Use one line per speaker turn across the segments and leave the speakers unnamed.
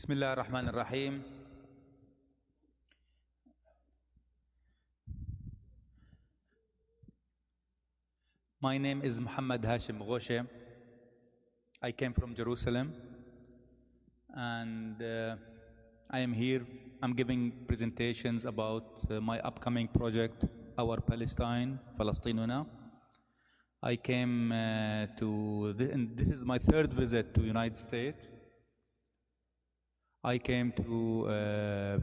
Bismillah ar-Rahman ar-Rahim. My name is Muhammad Hashim Ghoshe. I came from Jerusalem and I am here. I'm giving presentations about my upcoming project, Our Palestine, Falastinuna. I came and this is my third visit to United States. I came to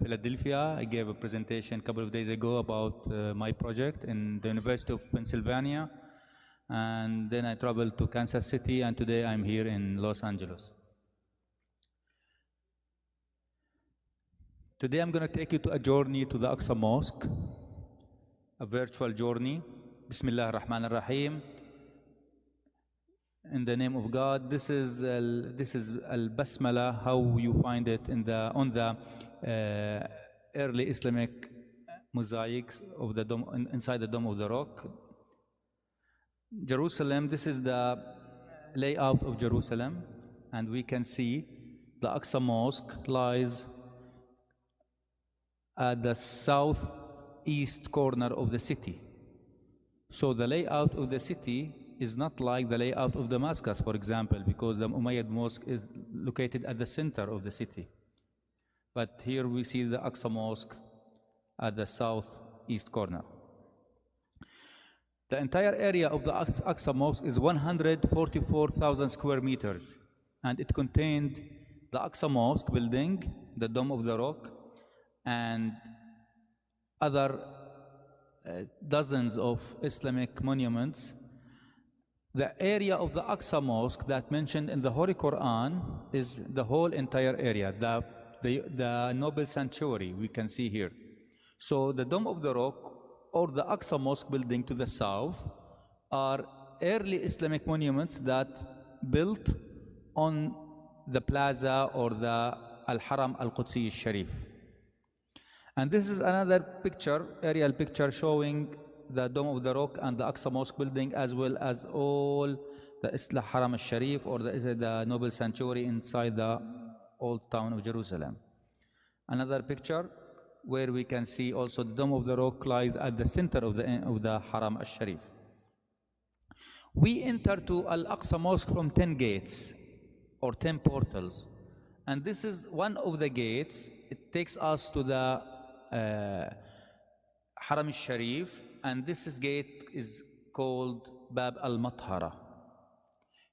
Philadelphia. I gave a presentation a couple of days ago about my project in the University of Pennsylvania. And then I traveled to Kansas City, and today I'm here in Los Angeles. Today I'm going to take you to a journey to the Al-Aqsa Mosque, a virtual journey. Bismillah ar-Rahman ar-Rahim. In the name of God. This is Al-Basmala, how you find it on the early Islamic mosaics of the dome, inside the Dome of the Rock. Jerusalem, this is the layout of Jerusalem, and we can see the Al-Aqsa Mosque lies at the southeast corner of the city. So the layout of the city is not like the layout of Damascus, for example, because the Umayyad Mosque is located at the center of the city. But here we see the Al-Aqsa Mosque at the southeast corner. The entire area of the Al-Aqsa Mosque is 144,000 square meters, and it contained the Al-Aqsa Mosque building, the Dome of the Rock, and other dozens of Islamic monuments. The area of the Al-Aqsa Mosque that mentioned in the Holy Quran is the whole entire area, the noble sanctuary we can see here. So the Dome of the Rock or the Al-Aqsa Mosque building to the south are early Islamic monuments that built on the plaza or the Al-Haram Al-Qudsi Al-Sharif. And this is another picture, aerial picture showing the Dome of the Rock and the Al-Aqsa Mosque building, as well as all the Haram al-Sharif or the noble sanctuary inside the old town of Jerusalem. Another picture where we can see also the Dome of the Rock lies at the center of the Haram al-Sharif. We enter to Al-Aqsa Mosque from 10 gates or 10 portals, and this is one of the gates. It takes us to the Haram al-Sharif, and this gate is called Bab al-Mathara.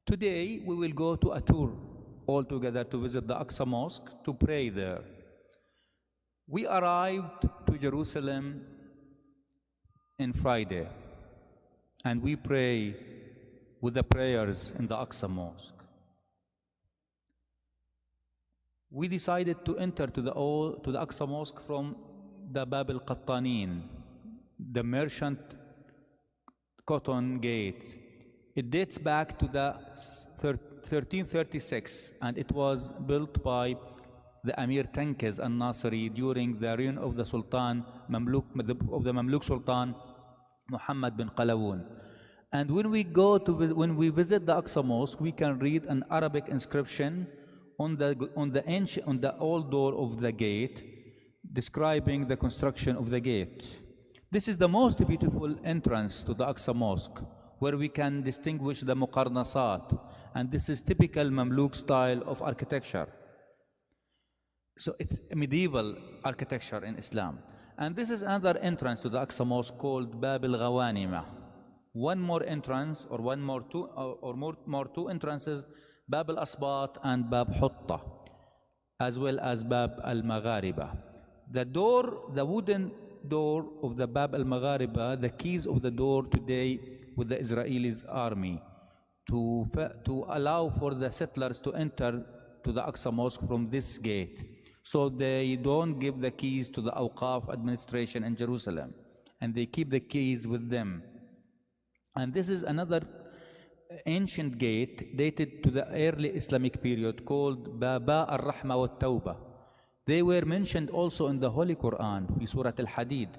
Today we will go to a tour all together to visit the Aqsa Mosque, to pray there. We arrived to Jerusalem on Friday, and we pray with the prayers in the Aqsa Mosque. We decided to enter to the Aqsa Mosque from the Bab al-Qattanin, the merchant cotton gate. It dates back to the 1336, and it was built by the Amir Tankez al-Nasiri during the reign of the Sultan Mamluk Sultan Muhammad bin Qalawun. And when we visit the Aqsa Mosque, we can read an Arabic inscription on the old door of the gate, describing the construction of the gate. This is the most beautiful entrance to the Aqsa Mosque, where we can distinguish the muqarnasat, and this is typical Mamluk style of architecture. So it's medieval architecture in Islam. And this is another entrance to the Aqsa Mosque called Bab al-Ghawanima. One more entrance, or more two entrances, Bab al-Asbat and Bab Hutta, as well as Bab al-Maghariba. The wooden door of the Bab al-Maghariba, the keys of the door today with the Israelis army to allow for the settlers to enter to the Aqsa Mosque from this gate. So they don't give the keys to the Awqaf administration in Jerusalem, and they keep the keys with them. And this is another ancient gate dated to the early Islamic period called Baba al-Rahma wa-Tawbah. They were mentioned also in the Holy Quran, في سورة الحديد.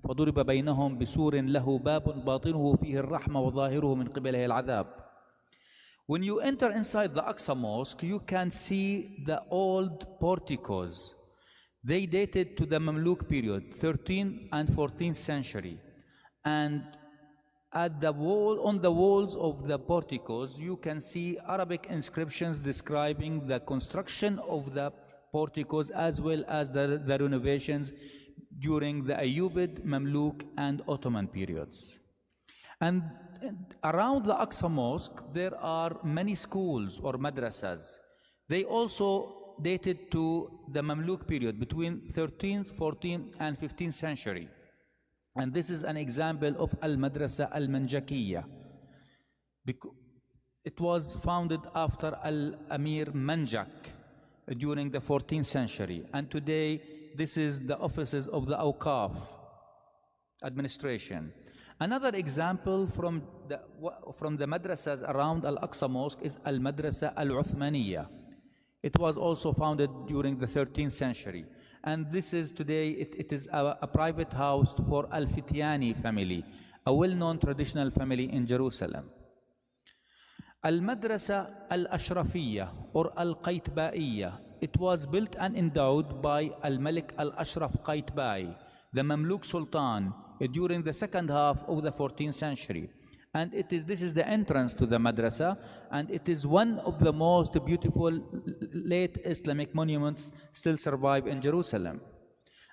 فضرب بينهم بسور له باب باطنه فيه الرحمة وظاهره من قبله العذاب. When you enter inside the Aqsa Mosque, you can see the old porticos. They dated to the Mamluk period, 13th and 14th century. And at the wall, on the walls of the porticos, you can see Arabic inscriptions describing the construction of the porticos as well as the renovations during the Ayyubid, Mamluk, and Ottoman periods. And around the Aqsa Mosque, there are many schools or madrasas. They also dated to the Mamluk period between 13th, 14th, and 15th century. And this is an example of Al-Madrasa Al-Manjakiyya. It was founded after Al-Amir Manjak during the 14th century. And today, this is the offices of the Awqaf administration. Another example from the madrasas around Al-Aqsa Mosque is Al-Madrasa Al-Uthmaniyya. It was also founded during the 13th century. And this is today, it is a private house for Al-Fityani family, a well-known traditional family in Jerusalem. Al-Madrasa Al-Ashrafiyya or Al-Qaitba'iyya, it was built and endowed by Al-Malik Al-Ashraf Qaitbai, the Mamluk Sultan, during the second half of the 14th century. And this is the entrance to the madrasa, and it is one of the most beautiful late Islamic monuments still survive in Jerusalem.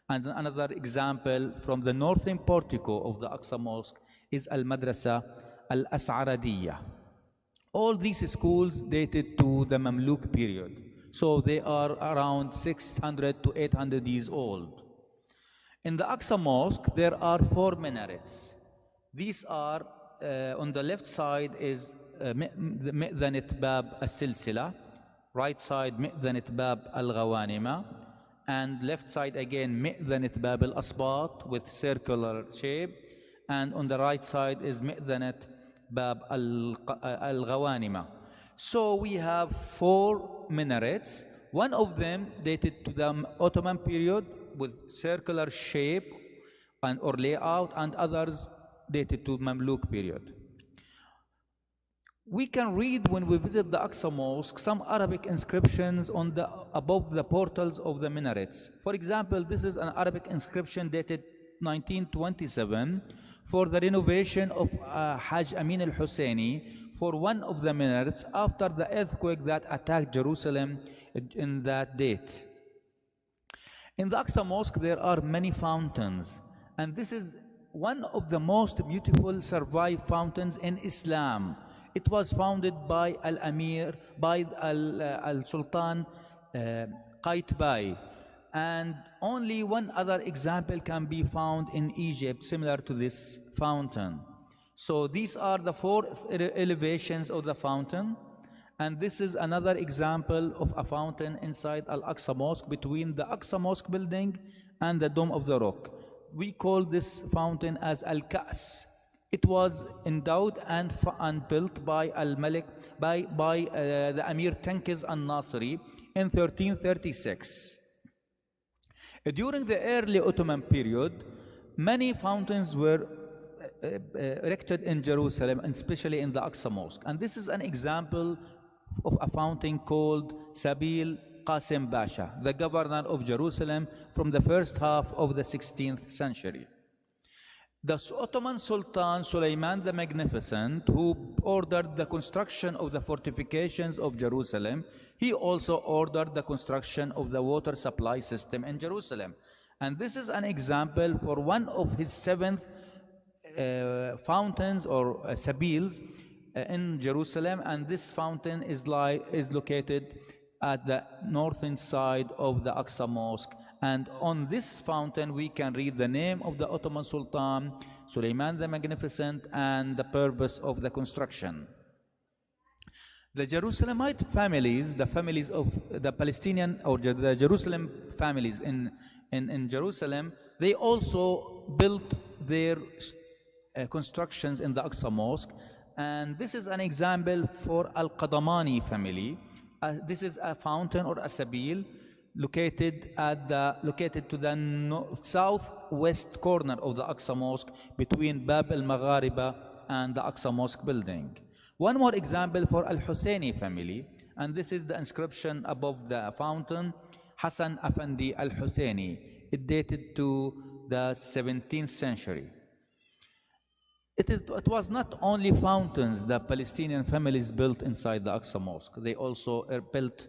And another example from the northern portico of the Aqsa Mosque is Al-Madrasa Al-As'aradiyya. All these schools dated to the Mamluk period. So they are around 600 to 800 years old. In the Aqsa Mosque, there are 4 minarets. These are, on the left side is Mi'dhanit Bab Al-Silsila, right side Mi'dhanit Bab Al-Ghawanima, and left side again Mi'dhanit Bab Al-Asbat with circular shape, and on the right side is Mi'dhanit Bab Al-Ghawanima. So we have 4 minarets. One of them dated to the Ottoman period with circular shape or layout, and others dated to Mamluk period. We can read when we visit the Aqsa Mosque some Arabic inscriptions above the portals of the minarets. For example, this is an Arabic inscription dated 1927 for the renovation of Hajj Amin al-Husseini for one of the minarets after the earthquake that attacked Jerusalem in that date. In the Aqsa Mosque, there are many fountains, and this is one of the most beautiful survived fountains in Islam. It was founded by Al-Amir, by Al-Sultan Qaitbai, and only one other example can be found in Egypt similar to this fountain. So these are the 4 elevations of the fountain. And this is another example of a fountain inside Al-Aqsa Mosque between the Aqsa Mosque building and the Dome of the Rock. We call this fountain as Al-Ka's. It was endowed and built by Al-Malik, by the Amir Tenkiz al-Nasri in 1336. During the early Ottoman period, many fountains were erected in Jerusalem, and especially in the Aqsa Mosque. And this is an example of a fountain called Sabil Qasim Pasha, the governor of Jerusalem from the first half of the 16th century. The Ottoman Sultan Suleiman the Magnificent, who ordered the construction of the fortifications of Jerusalem, he also ordered the construction of the water supply system in Jerusalem. And this is an example for one of his 7th fountains or sabils in Jerusalem, and this fountain is located at the northern side of the Aqsa Mosque. And on this fountain we can read the name of the Ottoman Sultan Suleiman the Magnificent and the purpose of the construction. The Jerusalemite families, the families of the Palestinian or the Jerusalem families in Jerusalem, they also built their constructions in the Aqsa Mosque. And this is an example for Al-Qadamani family. This is a fountain or a sabil located to the southwest corner of the Aqsa Mosque between Bab al-Maghariba and the Aqsa Mosque building. One more example for Al-Husseini family, and this is the inscription above the fountain, Hassan Afandi Al-Husseini. It dated to the 17th century. It was not only fountains that Palestinian families built inside the Aqsa Mosque. They also built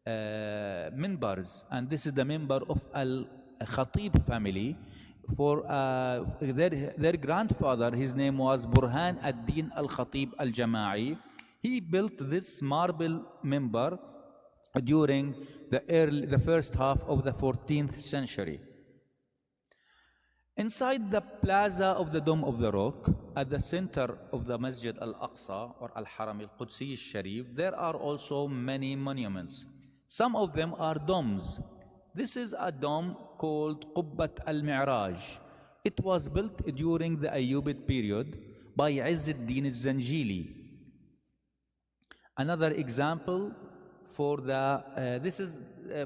minbars, and this is the minbar of Al-Khatib family. For their grandfather, his name was Burhan ad-Din al-Khatib al-Jama'i. He built this marble minbar during the first half of the 14th century. Inside the plaza of the Dome of the Rock, at the center of the Masjid al-Aqsa or Al-Haram al-Qudsi al-Sharif, there are also many monuments. Some of them are domes. This is a dome called Qubbat al-Mi'raj. It was built during the Ayyubid period by Izz al-Din al-Zanjili. Another example for this is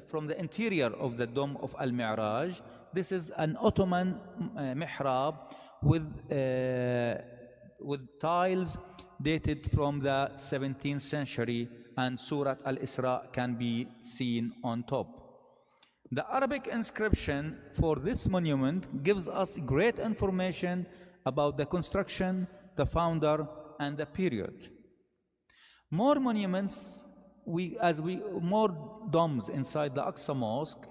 from the interior of the Dome of Al-Mi'raj. This is an Ottoman mihrab with tiles dated from the 17th century, and Surat Al-Isra can be seen on top. The Arabic inscription for this monument gives us great information about the construction, the founder, and the period. More monuments, more domes inside the Aqsa Mosque,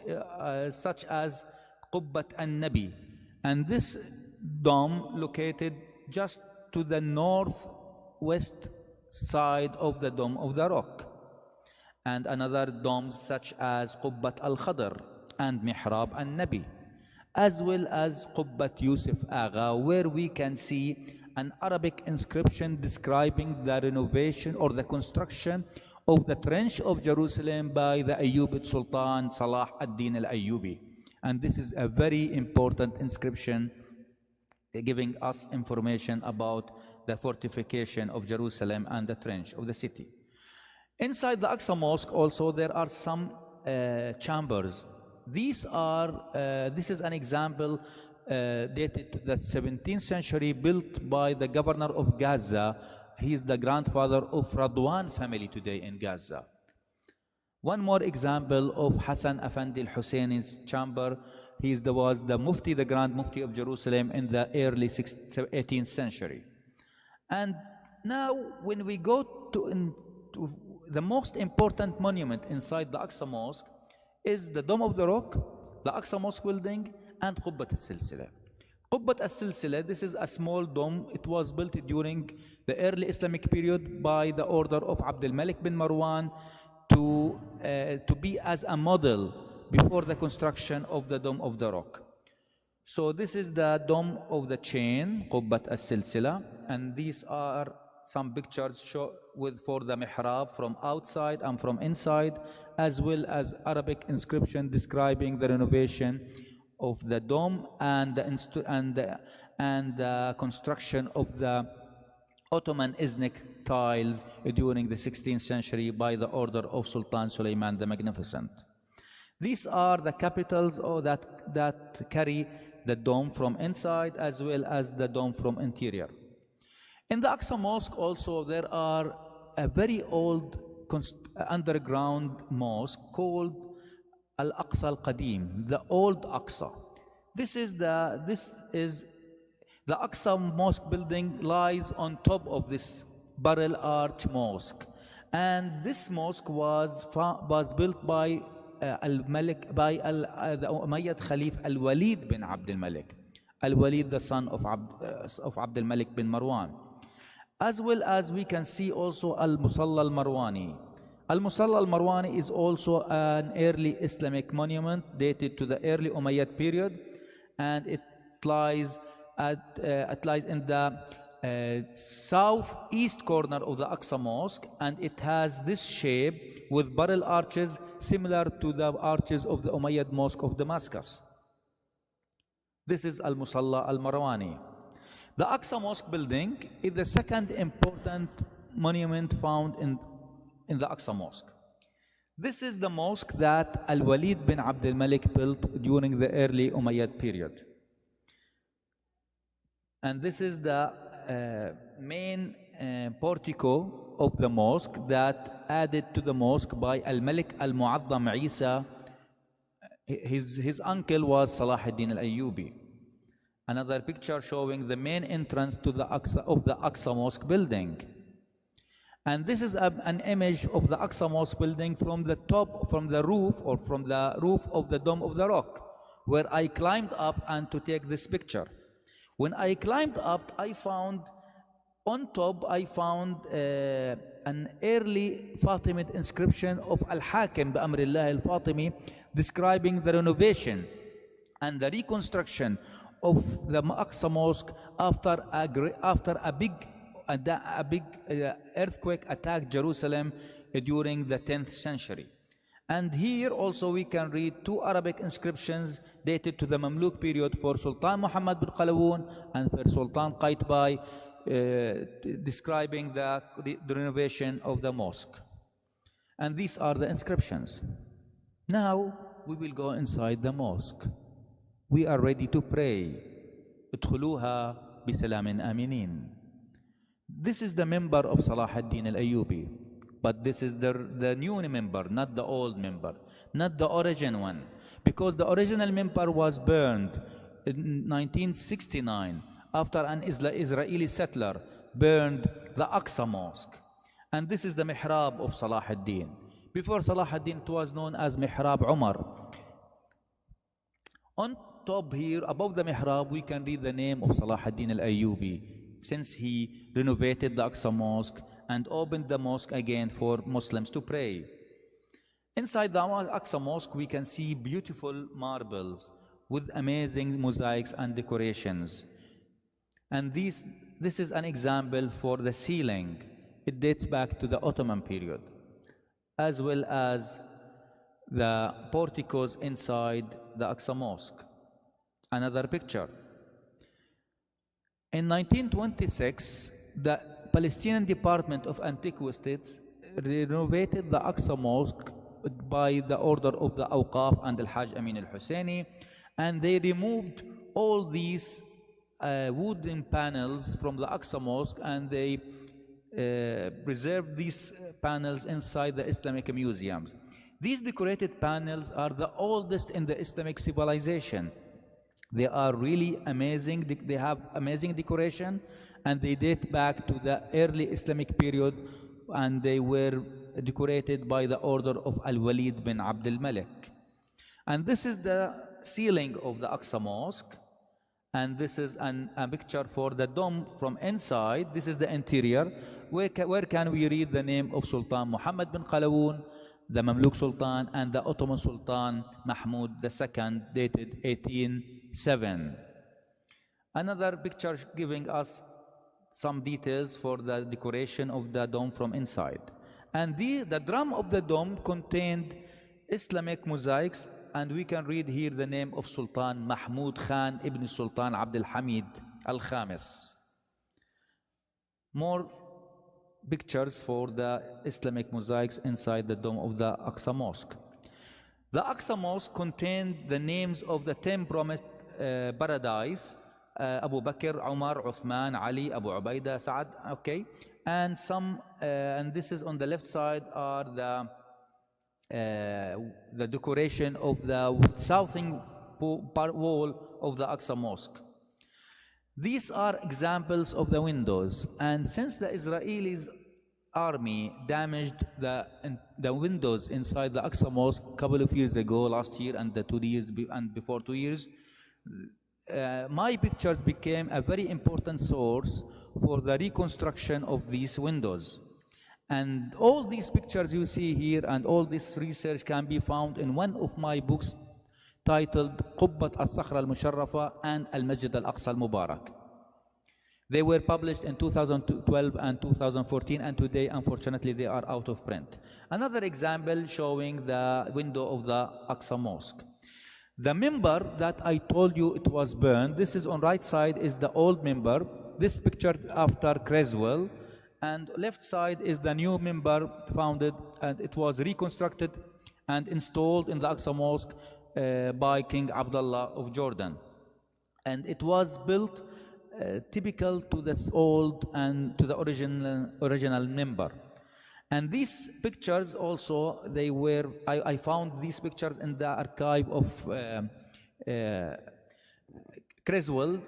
such as Qubbat al-Nabi, and this dome located just to the northwest side of the Dome of the Rock, and another domes such as Qubbat al-Khadr and Mihrab al-Nabi, as well as Qubbat Yusuf Agha, where we can see an Arabic inscription describing the renovation or the construction of the trench of Jerusalem by the Ayyubid Sultan Salah ad-Din al-Ayyubi. And this is a very important inscription giving us information about the fortification of Jerusalem and the trench of the city. Inside the Aqsa Mosque also there are some chambers. This is an example dated to the 17th century, built by the governor of Gaza. He is the grandfather of Radwan family today in Gaza. One more example of Hassan Afandi al-Husseini's chamber. He was the Mufti, the Grand Mufti of Jerusalem in the early 18th century. And now when we go to the most important monument inside the Aqsa Mosque is the Dome of the Rock, the Aqsa Mosque building, and Qubbat al-Silsila. Qubbat al-Silsila, this is a small dome. It was built during the early Islamic period by the order of Abdul Malik bin Marwan to be as a model before the construction of the Dome of the Rock. So this is the Dome of the Chain, Qubbat al-Silsila, and these are some pictures for the mihrab from outside and from inside, as well as Arabic inscription describing the renovation of the dome and the construction of the Ottoman Iznik tiles during the 16th century by the order of Sultan Suleiman the Magnificent. These are the capitals that carry the dome from inside as well as the dome from interior. In the Aqsa Mosque also there are a very old underground mosque called Al-Aqsa Al-Qadim, the Old Aqsa. This is the Aqsa Mosque building lies on top of this barrel arch mosque, and this mosque was built by the Umayyad Khalif Al-Walid bin Abd al-Malik. Al-Walid, the son of Abd al-Malik bin Marwan. As well as we can see also Al-Musalla al-Marwani. Al-Musalla al-Marwani is also an early Islamic monument dated to the early Umayyad period, and it lies in the southeast corner of the Aqsa Mosque, and it has this shape with barrel arches similar to the arches of the Umayyad Mosque of Damascus. This is Al-Musalla al-Marwani. The Aqsa Mosque building is the second important monument found in the Aqsa Mosque. This is the mosque that Al-Walid bin Abd al-Malik built during the early Umayyad period. And this is the main portico of the mosque that added to the mosque by Al-Malik Al-Mu'addam Isa. His uncle was Salah ad-Din al-Ayyubi. Another picture showing the main entrance to the Aqsa Mosque building. And this is an image of the Aqsa Mosque building from the roof of the Dome of the Rock, where I climbed up and to take this picture. When I climbed up, on top I found an early Fatimid inscription of Al-Hakim Ba'amrillah Al-Fatimi, describing the renovation and the reconstruction of the Aqsa Mosque after a big earthquake attacked Jerusalem during the 10th century. And here also we can read two Arabic inscriptions dated to the Mamluk period for Sultan Muhammad bin Qalawun and for Sultan Qaitbay, describing the renovation of the mosque. And these are the inscriptions. Now we will go inside the mosque. We are ready to pray. ادخلوها بسلام آمنين. This is the member of Salah ad-Din al-Ayyubi, but this is the new member, not the old member, not the original one, because the original member was burned in 1969 after an Israeli settler burned the Aqsa Mosque. And this is the mihrab of Salah ad-Din. Before Salah ad-Din, it was known as Mihrab Umar. On top here, above the mihrab, we can read the name of Salah ad-Din al-Ayyubi, since he renovated the Aqsa Mosque and opened the mosque again for Muslims to pray. Inside the Aqsa Mosque, we can see beautiful marbles with amazing mosaics and decorations. And this is an example for the ceiling. It dates back to the Ottoman period, as well as the porticos inside the Aqsa Mosque. Another picture. In 1926, the Palestinian Department of Antiquities renovated the Aqsa Mosque by the order of the Awqaf and Al-Hajj Amin al-Husseini, and they removed all these wooden panels from the Aqsa Mosque, and they preserved these panels inside the Islamic museums. These decorated panels are the oldest in the Islamic civilization. They are really amazing. They have amazing decoration, and they date back to the early Islamic period, and they were decorated by the order of Al-Walid bin Abdul Malik. And this is the ceiling of the Aqsa Mosque, and this is a picture for the dome from inside. This is the interior. Where can we read the name of Sultan Muhammad bin Qalawun, the Mamluk Sultan, and the Ottoman Sultan Mahmud II, dated 1807. Another picture giving us some details for the decoration of the dome from inside. And the drum of the dome contained Islamic mosaics, and we can read here the name of Sultan Mahmud Khan ibn Sultan Abdul Hamid al-Khamis. More pictures for the Islamic mosaics inside the dome of the Aqsa Mosque. The Aqsa Mosque contained the names of the 10 promised paradise: Abu Bakr, Umar, Uthman, Ali, Abu Ubaidah, Sa'ad. Okay, and and this is on the left side are the decoration of the southern wall of the Aqsa Mosque. These are examples of the windows, and since the Israelis army damaged the windows inside the Aqsa Mosque a couple of years ago, last year and the 2 years and before 2 years, my pictures became a very important source for the reconstruction of these windows. And all these pictures you see here and all this research can be found in one of my books titled Qubbat al-Sakhra al-Musharrafa and Al-Masjid al-Aqsa al-Mubarak. They were published in 2012 and 2014, and today, unfortunately, they are out of print. Another example showing the window of the Aqsa Mosque. The member that I told you it was burned, this is on right side is the old member. This picture after Creswell, and left side is the new member founded, and it was reconstructed and installed in the Aqsa Mosque by King Abdullah of Jordan. And it was built typical to this old and to the original member. And these pictures also, they were, I found these pictures in the archive of Creswell,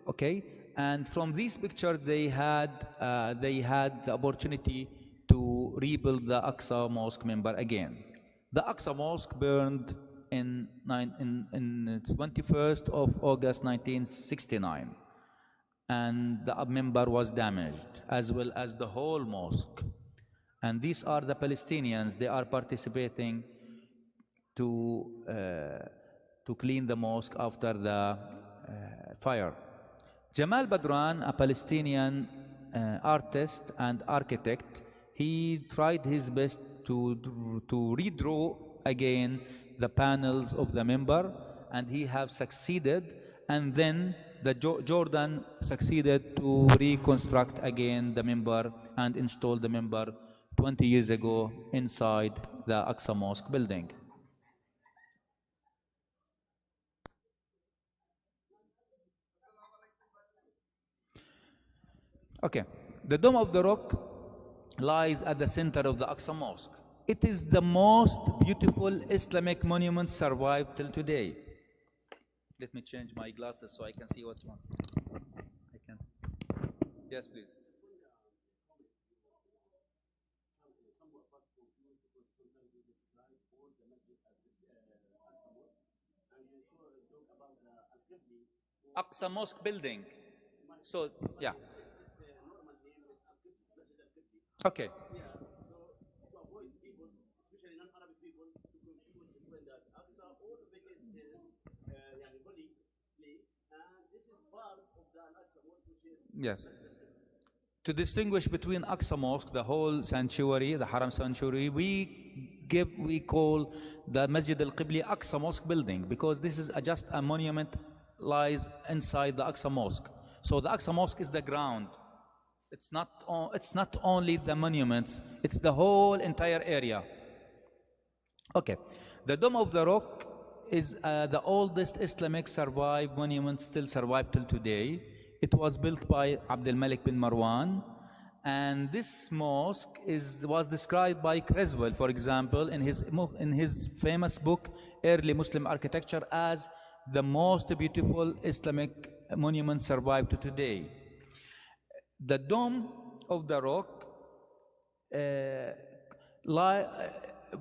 okay? And from these pictures, they had the opportunity to rebuild the Aqsa Mosque member again. The Aqsa Mosque burned in 21st of August 1969, and the member was damaged, as well as the whole mosque. And these are the Palestinians. They are participating to clean the mosque after the fire. Jamal Badran, a Palestinian artist and architect, he tried his best to redraw again the panels of the member, and he have succeeded. And then the Jordan succeeded to reconstruct again the member and install the member 20 years ago inside the Aqsa Mosque building. Okay, the Dome of the Rock lies at the center of the Aqsa Mosque. It is the most beautiful Islamic monument survived till today. Let me change my glasses so I can see what's wrong. I can. Yes, please. Aqsa Mosque building. So, yeah. Okay. Yes. To distinguish between Aqsa Mosque, the whole sanctuary, the Haram sanctuary, we call the Masjid al-Qibli Aqsa Mosque building, because this is just a monument lies inside the Aqsa Mosque. So the Aqsa Mosque is the ground. It's not only the monuments, it's the whole entire area. Okay. The Dome of the Rock is the oldest Islamic survived monument, still survived till today. It was built by Abdul Malik bin Marwan, and this mosque was described by Creswell, for example, in his famous book Early Muslim Architecture, as the most beautiful Islamic monument survived to today. The Dome of the Rock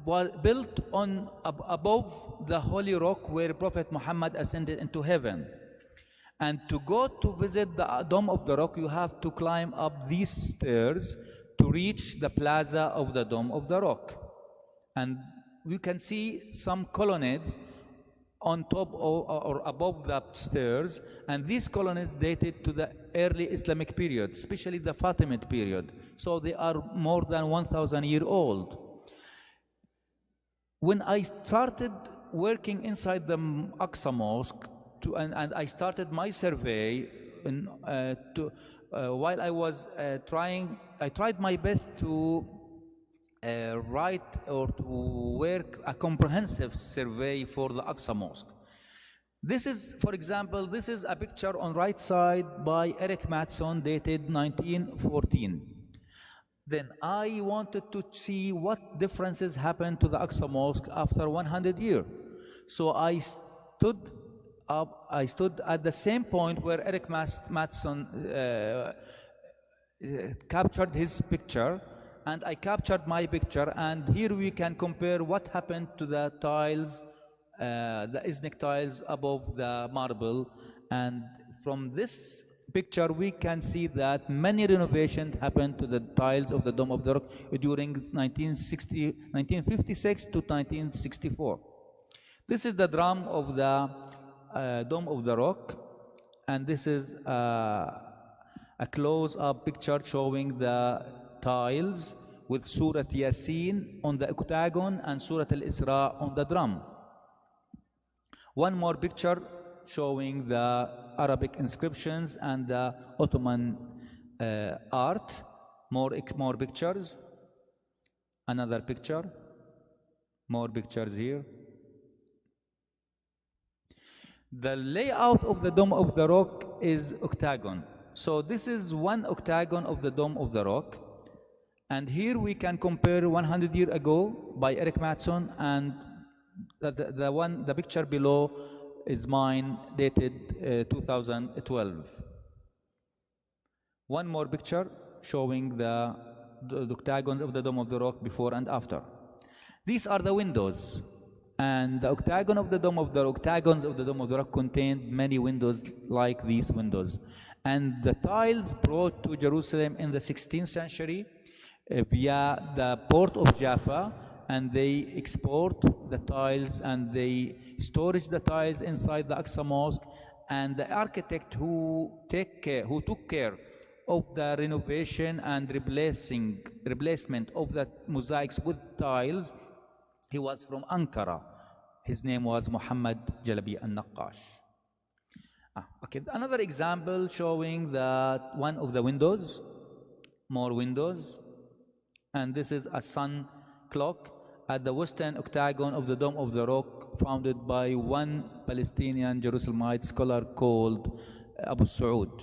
was built on above the holy rock where Prophet Muhammad ascended into heaven. And to go to visit the Dome of the Rock, you have to climb up these stairs to reach the plaza of the Dome of the Rock. And you can see some colonnades on top or above the stairs, and these colonnades dated to the early Islamic period, especially the Fatimid period. So they are more than 1,000 years old. When I started working inside the Aqsa Mosque, and I started my survey, while I was I tried my best to write or to work a comprehensive survey for the Aqsa Mosque. This is, for example, this is a picture on right side by Eric Matson, dated 1914. Then I wanted to see what differences happened to the Aqsa Mosque after 100 years. So I stood at the same point where Eric Matson captured his picture, and I captured my picture, and here we can compare what happened to the tiles, the Iznik tiles above the marble. And from this picture we can see that many renovations happened to the tiles of the Dome of the Rock during 1956 to 1964. This is the drum of the Dome of the Rock, and this is a close-up picture showing the tiles with Surah Yasin on the octagon and Surah Al-Isra on the drum. One more picture showing the Arabic inscriptions and the Ottoman art. More pictures. Another picture. More pictures here. The layout of the Dome of the Rock is octagon. So this is one octagon of the Dome of the Rock. And here we can compare 100 years ago by Eric Matson, and the picture below is mine, dated 2012. One more picture showing the octagons of the Dome of the Rock before and after. These are the windows, and the octagons of the Dome of the Rock contained many windows like these windows. And the tiles brought to Jerusalem in the 16th century via the port of Jaffa, and they export the tiles and they storage the tiles inside the Aqsa Mosque. And the architect who took care of the renovation and replacement of the mosaics with tiles, he was from Ankara. His name was Muhammad Jalabi al-Naqash. Okay, another example showing that one of the windows, more windows, and this is a sun clock at the western octagon of the Dome of the Rock, founded by one Palestinian Jerusalemite scholar called Abu Saud.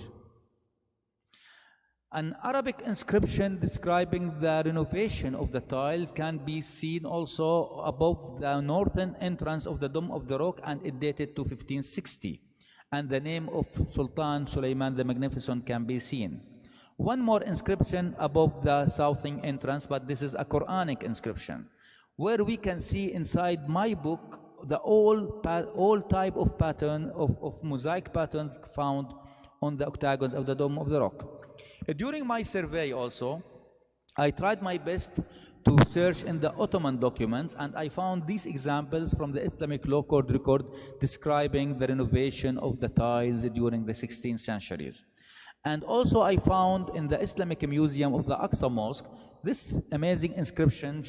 An Arabic inscription describing the renovation of the tiles can be seen also above the northern entrance of the Dome of the Rock, and it dated to 1560. And the name of Sultan Suleiman the Magnificent can be seen. One more inscription above the southern entrance, but this is a Quranic inscription, where we can see inside my book the all type of pattern of mosaic patterns found on the octagons of the Dome of the Rock. During my survey also, I tried my best to search in the Ottoman documents, and I found these examples from the Islamic law code record describing the renovation of the tiles during the 16th centuries. And also I found in the Islamic Museum of the Aqsa Mosque this amazing inscription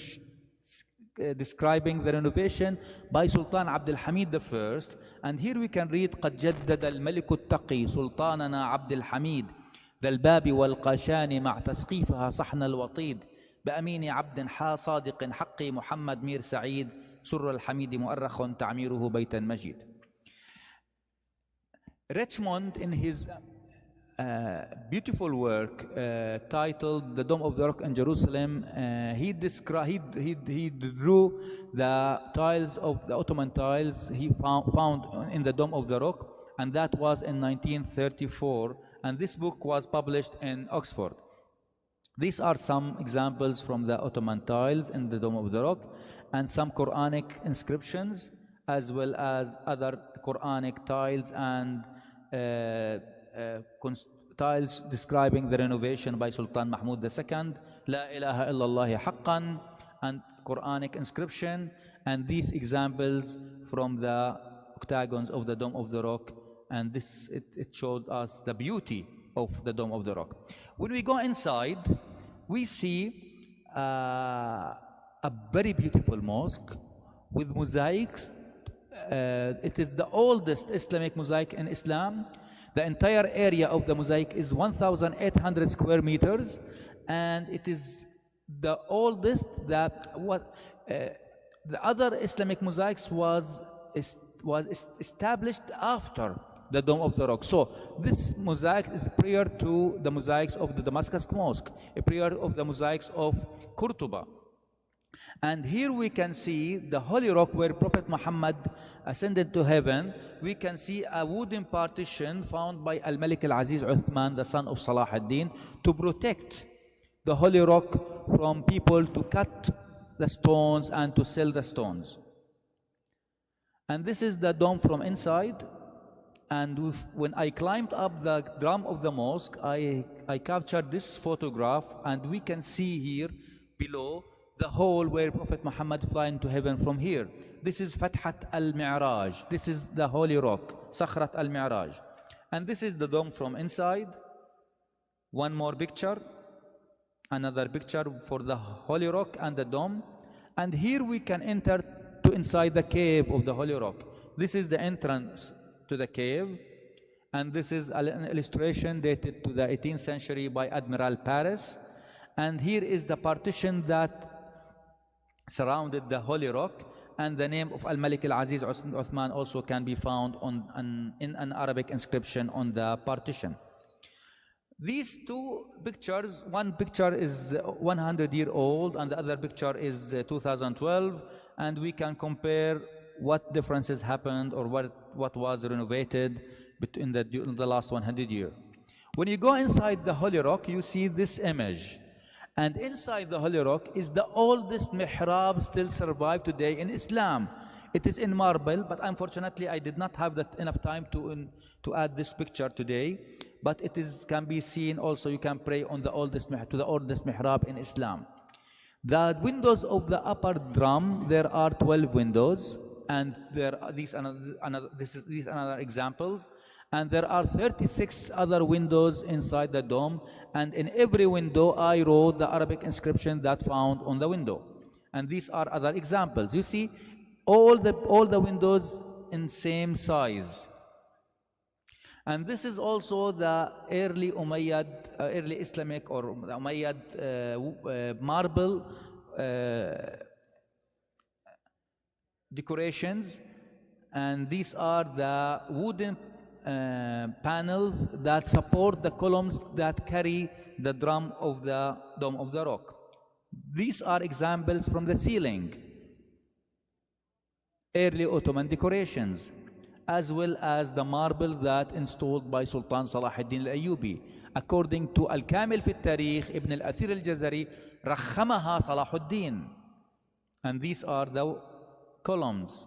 describing the renovation by Sultan Abdul Hamid I. And here we can read: قد جدد الملك التقي سلطاننا عبد الحميد ذا الباب والقاشان مع تسقيفها صحن الوطيد بأمين عبد صادق حقي محمد مير سعيد سر الحميد مؤرخ تعميره بيتا مجيد. Richmond, in his beautiful work titled The Dome of the Rock in Jerusalem, he drew the tiles of the Ottoman tiles he found in the Dome of the Rock, and that was in 1934, and this book was published in Oxford. These are some examples from the Ottoman tiles in the Dome of the Rock, and some Quranic inscriptions, as well as other Quranic tiles and tiles describing the renovation by Sultan Mahmud II, La ilaha illallah haqqan, and Quranic inscription, and these examples from the octagons of the Dome of the Rock. And this, it showed us the beauty of the Dome of the Rock. When we go inside, we see a very beautiful mosque with mosaics. It is the oldest Islamic mosaic in Islam. The entire area of the mosaic is 1,800 square meters, and it is the oldest that the other Islamic mosaics was established after the Dome of the Rock. So this mosaic is prior to the mosaics of the Damascus Mosque, prior of the mosaics of Qurtuba. And here we can see the Holy Rock where Prophet Muhammad ascended to heaven. We can see a wooden partition found by Al-Malik Al-Aziz Uthman, the son of Salah ad-Din, to protect the Holy Rock from people to cut the stones and to sell the stones. And this is the dome from inside. And when I climbed up the drum of the mosque, I captured this photograph, and we can see here below the hole where Prophet Muhammad flew into heaven from here. This is Fathat al-Mi'raj. This is the Holy Rock, Sakhrat al-Mi'raj. And this is the dome from inside. One more picture, another picture for the Holy Rock and the dome. And here we can enter to inside the cave of the Holy Rock. This is the entrance to the cave, and this is an illustration dated to the 18th century by Admiral Paris. And here is the partition that surrounded the Holy Rock, and the name of Al-Malik Al-Aziz Uthman also can be found in an Arabic inscription on the partition. These two pictures, one picture is 100-year-old and the other picture is 2012, and we can compare what differences happened or what was renovated between in the last 100 years. When you go inside the Holy Rock, you see this image. And inside the Holy Rock is the oldest mihrab still survived today in Islam. It is in marble, but unfortunately I did not have enough time to add this picture today. But it can be seen also, you can pray on the oldest mihrab in Islam. The windows of the upper drum, there are 12 windows, and these are another examples. And there are 36 other windows inside the dome, and in every window I wrote the Arabic inscription that found on the window. And these are other examples. You see, all the windows in same size. And this is also the early Umayyad, early Islamic or the Umayyad marble decorations, and these are the wooden panels that support the columns that carry the drum of the Dome of the Rock. These are examples from the ceiling, early Ottoman decorations, as well as the marble that installed by Sultan Salah ad-Din al-Ayyubi. According to Al-Kamil fi al-Tarikh, Ibn al-Athir al-Jazari, rakhamaha Salah ad-Din. And these are the columns.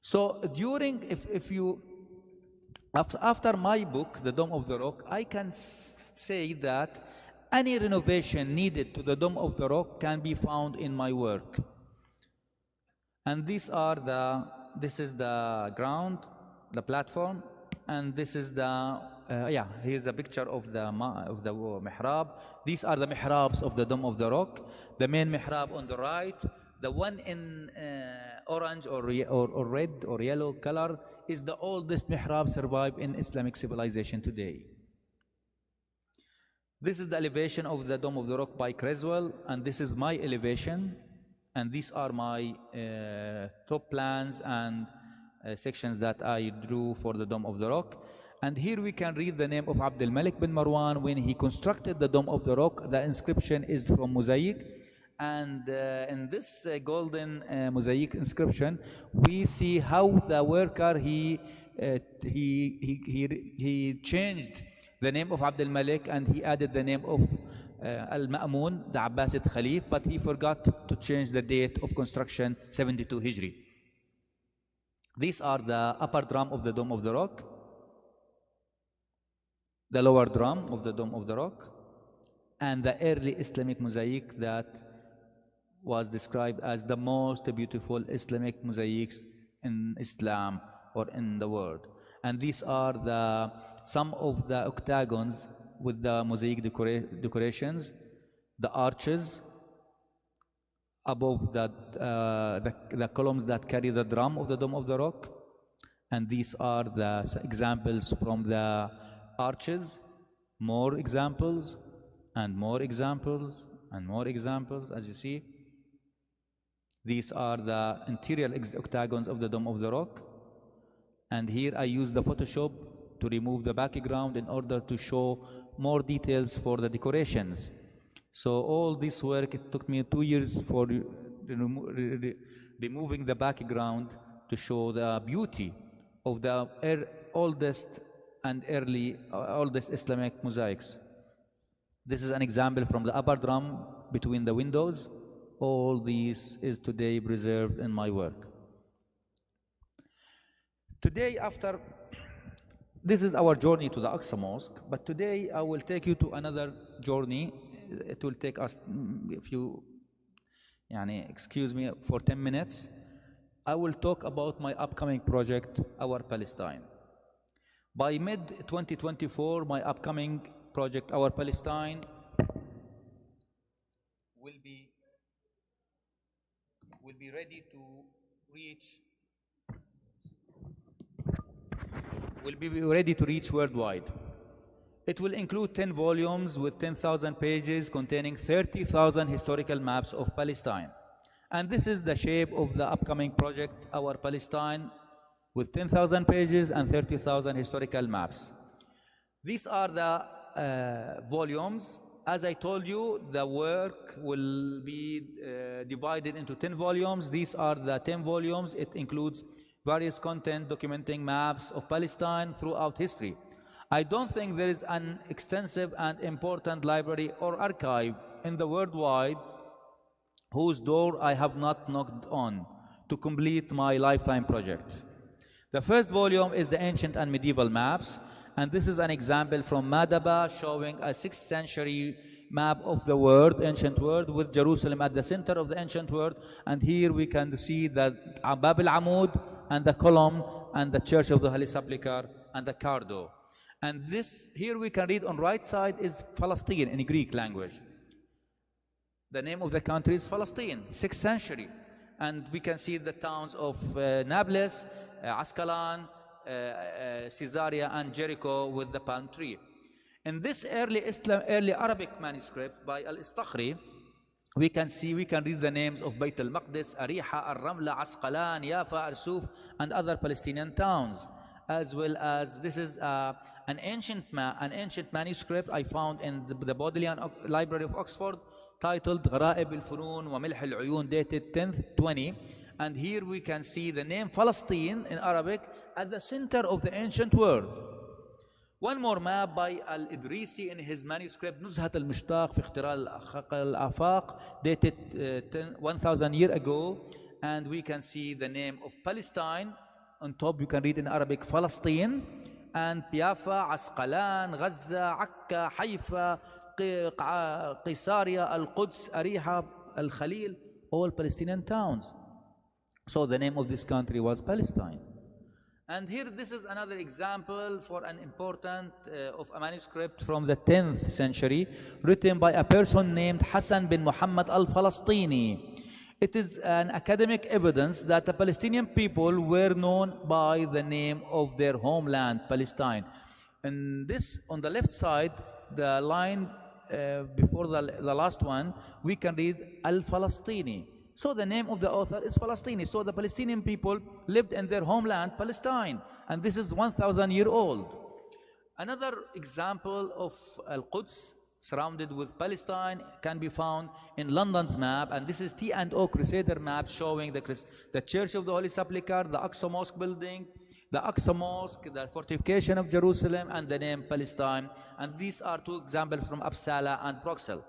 So during, after my book, The Dome of the Rock, I can say that any renovation needed to the Dome of the Rock can be found in my work. And this is the ground, the platform, and this is the, here's a picture of the mihrab. These are the mihrabs of the Dome of the Rock. The main mihrab on the right, the one in orange or red or yellow color is the oldest mihrab survived in Islamic civilization today. This is the elevation of the Dome of the Rock by Creswell, and this is my elevation, and these are my top plans and sections that I drew for the Dome of the Rock. And here we can read the name of Abdul Malik bin Marwan when he constructed the Dome of the Rock. The inscription is from mosaic. And in this golden mosaic inscription, we see how the worker he changed the name of Abdul Malik and he added the name of Al-Ma'mun, the Abbasid Khalif, but he forgot to change the date of construction, 72 Hijri. These are the upper drum of the Dome of the Rock, the lower drum of the Dome of the Rock, and the early Islamic mosaic that was described as the most beautiful Islamic mosaics in Islam or in the world. And these are some of the octagons with the mosaic decorations, the arches above the columns that carry the drum of the Dome of the Rock. And these are the examples from the arches, more examples, and more examples, and more examples, as you see. These are the interior octagons of the Dome of the Rock. And here I use the Photoshop to remove the background in order to show more details for the decorations. So all this work, it took me 2 years for removing the background to show the beauty of the oldest Islamic mosaics. This is an example from the upper drum between the windows. All this is today preserved in my work. Today, this is our journey to the Aqsa Mosque, but today I will take you to another journey. It will take us, if you excuse me, for 10 minutes. I will talk about my upcoming project, Our Palestine. By mid-2024, my upcoming project, Our Palestine, will be ready to reach worldwide. It will include 10 volumes with 10,000 pages containing 30,000 historical maps of Palestine. And this is the shape of the upcoming project, Our Palestine, with 10,000 pages and 30,000 historical maps. These are the volumes. As I told you, the work will be divided into 10 volumes. These are the 10 volumes. It includes various content documenting maps of Palestine throughout history. I don't think there is an extensive and important library or archive in the worldwide whose door I have not knocked on to complete my lifetime project. The first volume is the Ancient and Medieval Maps, and this is an example from Madaba showing a 6th century map of the world, ancient world, with Jerusalem at the center of the ancient world. And here we can see the Bab al-Amud and the column and the Church of the Holy Sepulchre and the Cardo. And this here we can read on right side is Palestine in Greek language. The name of the country is Palestine, 6th century. And we can see the towns of Nablus, Ascalon, Caesarea and Jericho with the palm tree. In this early Arabic manuscript by Al-Istakhri, we can read the names of Bayt al-Maqdis, Ariha, Al-Ramla, Asqalan, Yafa, Arsuf, and other Palestinian towns. As well as this is an ancient manuscript I found in the Bodleian Library of Oxford, titled Gharaib al-Funun wa Milh al-Uyun, dated 10th 20. And here we can see the name Palestine in Arabic at the center of the ancient world. One more map by Al-Idrisi in his manuscript Nuzhat al-Mushtaq fi Ikhtirar al-Afaq, dated 1000 years ago. And we can see the name of Palestine. On top you can read in Arabic Palestine, and Yafa, Asqalan, Gaza, Akka, Haifa, Qisaria, Al-Quds, Ariha, Al-Khalil, all Palestinian towns. So the name of this country was Palestine. And here this is another example for an important of a manuscript from the 10th century, written by a person named Hassan bin Muhammad al-Falastini. It is an academic evidence that the Palestinian people were known by the name of their homeland, Palestine. And this, on the left side, the line before the last one, we can read Al-Falastini. So the name of the author is Falastini. So the Palestinian people lived in their homeland, Palestine. And this is 1,000 years old. Another example of Al-Quds surrounded with Palestine can be found in London's map. And this is T&O Crusader map showing the Church of the Holy Sepulchre, the Aqsa Mosque building, the Aqsa Mosque, the fortification of Jerusalem, and the name Palestine. And these are two examples from Uppsala and Bruxelles.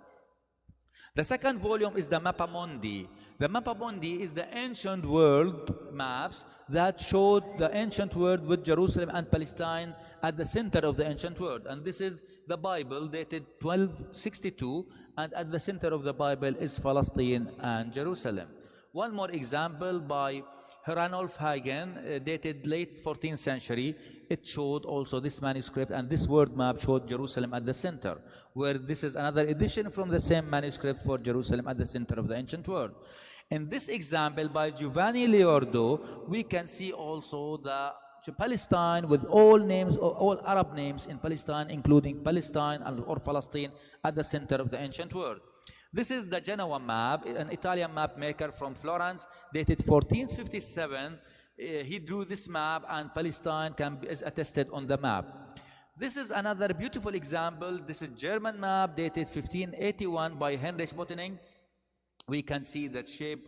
The second volume is the Mappamondi. The Mappamondi is the ancient world maps that showed the ancient world with Jerusalem and Palestine at the center of the ancient world. And this is the Bible dated 1262, and at the center of the Bible is Palestine and Jerusalem. One more example by Ranulf Hagen, dated late 14th century. It showed also this manuscript, and this world map showed Jerusalem at the center, where this is another edition from the same manuscript for Jerusalem at the center of the ancient world. In this example by Giovanni Liordo, we can see also the Palestine with all names, all Arab names in Palestine, including Palestine or Palestine at the center of the ancient world. This is the Genoa map, an Italian map maker from Florence, dated 1457. He drew this map, and Palestine is attested on the map. This is another beautiful example. This is German map dated 1581 by Heinrich Bottening. We can see the shape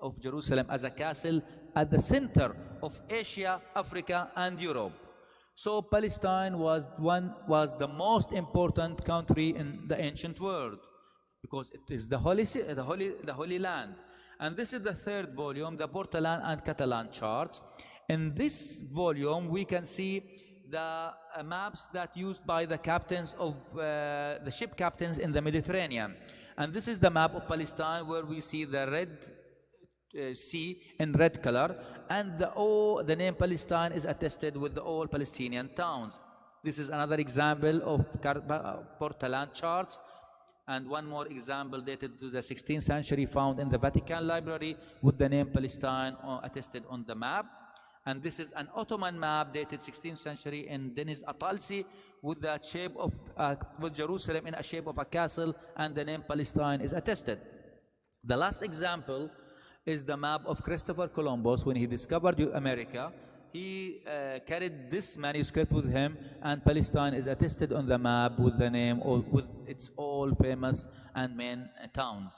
of Jerusalem as a castle at the center of Asia, Africa, and Europe. So Palestine was the most important country in the ancient world, because it is the Holy Land. And this is the third volume, the Portolan and Catalan charts. In this volume, we can see the maps that used by the captains of the ship captains in the Mediterranean. And this is the map of Palestine, where we see the Red Sea in red color, and the name Palestine is attested with the all Palestinian towns. This is another example of Portolan charts. And one more example dated to the 16th century found in the Vatican Library with the name Palestine attested on the map. And this is an Ottoman map dated 16th century in Deniz Atalsi with the shape of with Jerusalem in a shape of a castle, and the name Palestine is attested. The last example is the map of Christopher Columbus when he discovered America, he carried this manuscript with him, and Palestine is attested on the map with the name, or with its all famous and main towns.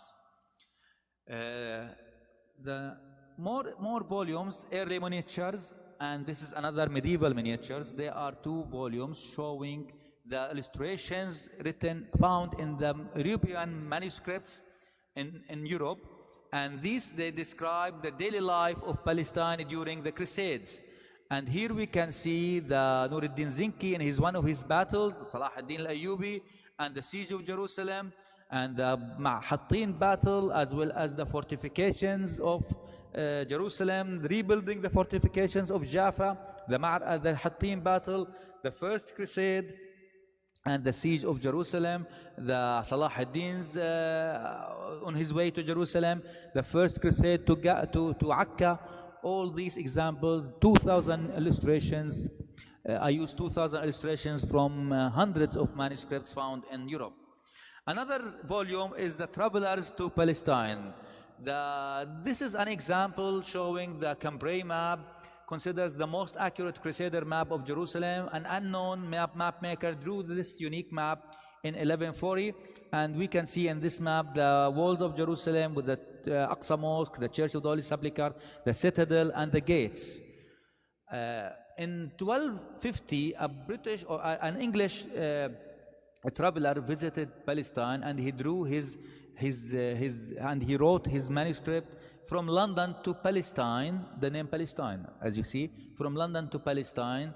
The more volumes, early miniatures, and this is another medieval miniatures. There are 2 volumes showing the illustrations found in the European manuscripts in Europe, and these they describe the daily life of Palestine during the Crusades. And here we can see the Nuruddin Zinki in one of his battles, Salah ad-Din al-Ayyubi, and the siege of Jerusalem, and the Hattin battle, as well as the fortifications of Jerusalem, rebuilding the fortifications of Jaffa, the Hattin battle, the first crusade, and the siege of Jerusalem, the Salah ad-Din's on his way to Jerusalem, the first crusade to Akka. All these examples, 2,000 illustrations. I used 2,000 illustrations from hundreds of manuscripts found in Europe. Another volume is the Travelers to Palestine. This is an example showing the Cambrai map, considers the most accurate Crusader map of Jerusalem. An unknown map maker drew this unique map in 1140, and we can see in this map the walls of Jerusalem with the Aqsa Mosque, the Church of the Holy Sepulchre, the citadel, and the gates. In 1250, an English traveler visited Palestine, and he drew and he wrote his manuscript from London to Palestine, the name Palestine, as you see, from London to Palestine.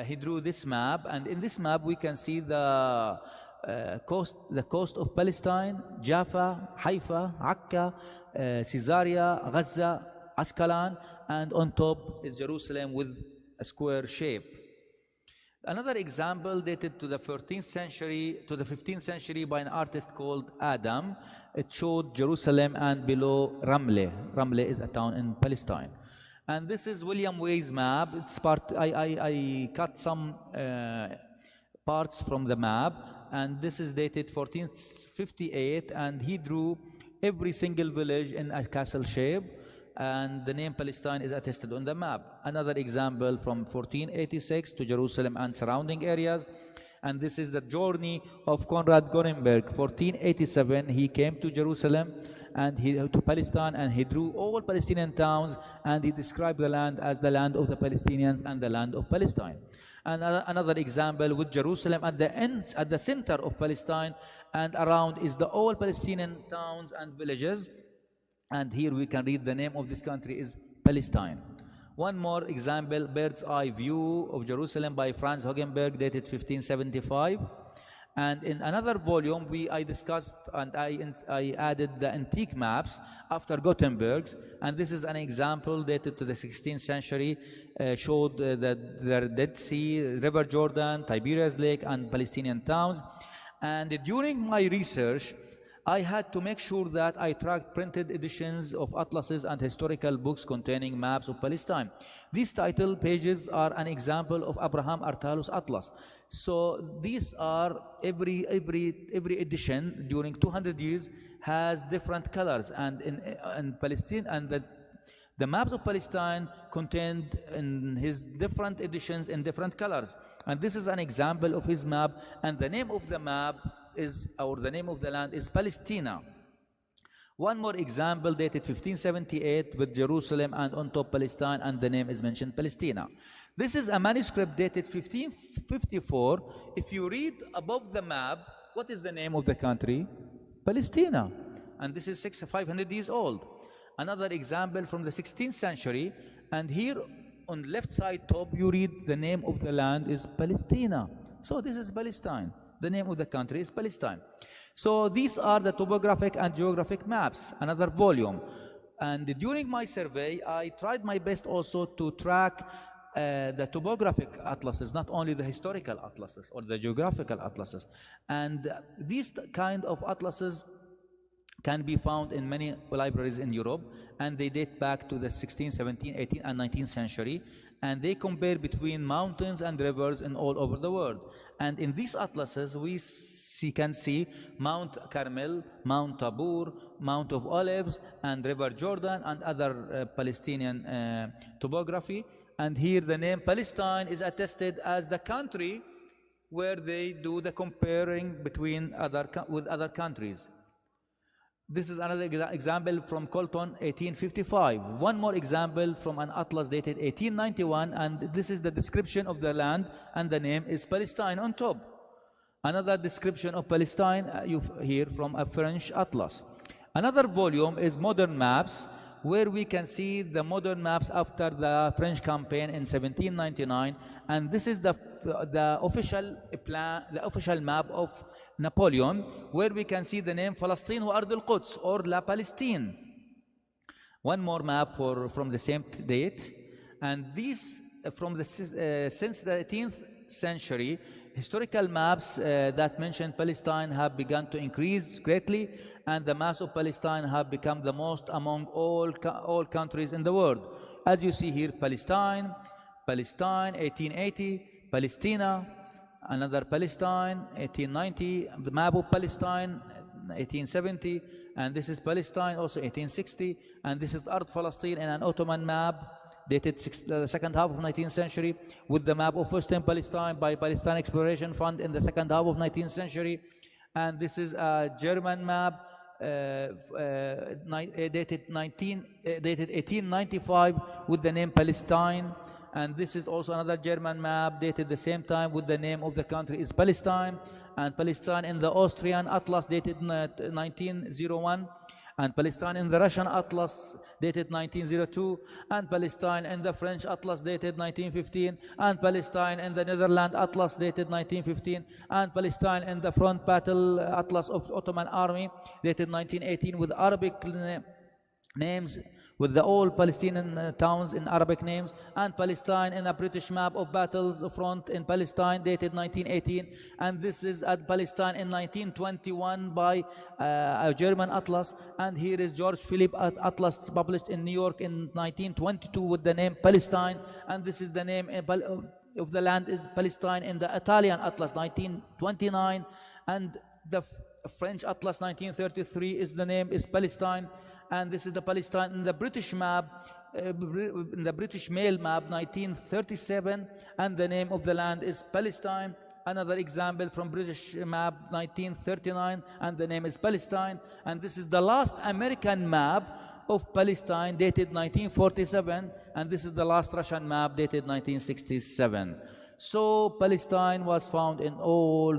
He drew this map, and in this map we can see the coast of Palestine, Jaffa, Haifa, Akka, Caesarea, Gaza, Ascalon, and on top is Jerusalem with a square shape. Another example dated to the 14th century to the 15th century by an artist called Adam. It showed Jerusalem and below Ramle. Ramle is a town in Palestine. And this is William Way's map. It's I cut some parts from the map, and this is dated 1458, and he drew every single village in a castle shape, and the name Palestine is attested on the map. Another example from 1486 to Jerusalem and surrounding areas, and this is the journey of Conrad Gorenberg. 1487 he came to Jerusalem and to Palestine, and he drew all Palestinian towns, and he described the land as the land of the Palestinians and the land of Palestine. And another example with Jerusalem at the center of Palestine, and around is the all Palestinian towns and villages. And here we can read the name of this country is Palestine. One more example, bird's eye view of Jerusalem by Franz Hogenberg, dated 1575. And in another volume, I discussed and I added the antique maps after Gutenberg's. And this is an example dated to the 16th century, showed the Dead Sea, River Jordan, Tiberias Lake, and Palestinian towns. And during my research, I had to make sure that I tracked printed editions of atlases and historical books containing maps of Palestine. These title pages are an example of Abraham Artalos Atlas. So these are every edition during 200 years has different colors, and in Palestine, and the maps of Palestine contained in his different editions in different colors. And this is an example of his map, and the name of the map is, or the name of the land is Palestina. One more example dated 1578 with Jerusalem and on top Palestine, and the name is mentioned Palestina. This is a manuscript dated 1554. If you read above the map, what is the name of the country? Palestina. And this is 500 years old. Another example from the 16th century, and here on the left side top you read the name of the land is Palestina. So this is Palestine. The name of the country is Palestine. So these are the topographic and geographic maps, another volume. And during my survey, I tried my best also to track the topographic atlases, not only the historical atlases or the geographical atlases. And these kind of atlases can be found in many libraries in Europe, and they date back to the 16th, 17th, 18th, and 19th century, and they compare between mountains and rivers in all over the world. And in these atlases, we can see Mount Carmel, Mount Tabor, Mount of Olives, and River Jordan, and other Palestinian topography. And here the name Palestine is attested as the country where they do the comparing between with other countries. This is another example from Colton, 1855. One more example from an atlas dated 1891, and this is the description of the land, and the name is Palestine on top. Another description of Palestine you hear from a French atlas. Another volume is Modern Maps, where we can see the modern maps after the French campaign in 1799, and this is the official plan, the official map of Napoleon, where we can see the name Palestine wa Ard al-Quds, or La Palestine. One more map from the same date, and these since the 18th century, historical maps that mention Palestine have begun to increase greatly, and the maps of Palestine have become the most among all countries in the world. As you see here, Palestine, 1880, Palestina, another Palestine, 1890, the map of Palestine, 1870, and this is Palestine, also 1860, and this is Ard Palestine in an Ottoman map, dated the second half of 19th century, with the map of Western Palestine by Palestine Exploration Fund in the second half of 19th century. And this is a German map dated 1895 with the name Palestine. And this is also another German map dated the same time with the name of the country is Palestine. And Palestine in the Austrian Atlas dated 1901. And Palestine in the Russian Atlas dated 1902, and Palestine in the French Atlas dated 1915, and Palestine in the Netherlands Atlas dated 1915, and Palestine in the Front Battle Atlas of Ottoman Army dated 1918 with Arabic names, with the all Palestinian towns in Arabic names, and Palestine in a British map of battles front in Palestine dated 1918, and this is at Palestine in 1921 by a German atlas, and here is George Philip Atlas published in New York in 1922 with the name Palestine, and this is the name of the land is Palestine in the Italian Atlas 1929, and the French Atlas 1933 is the name is Palestine. And this is the Palestine in the British map, in the British Mail map 1937, and the name of the land is Palestine. Another example from British map 1939, and the name is Palestine. And this is the last American map of Palestine dated 1947, and this is the last Russian map dated 1967. So Palestine was found in all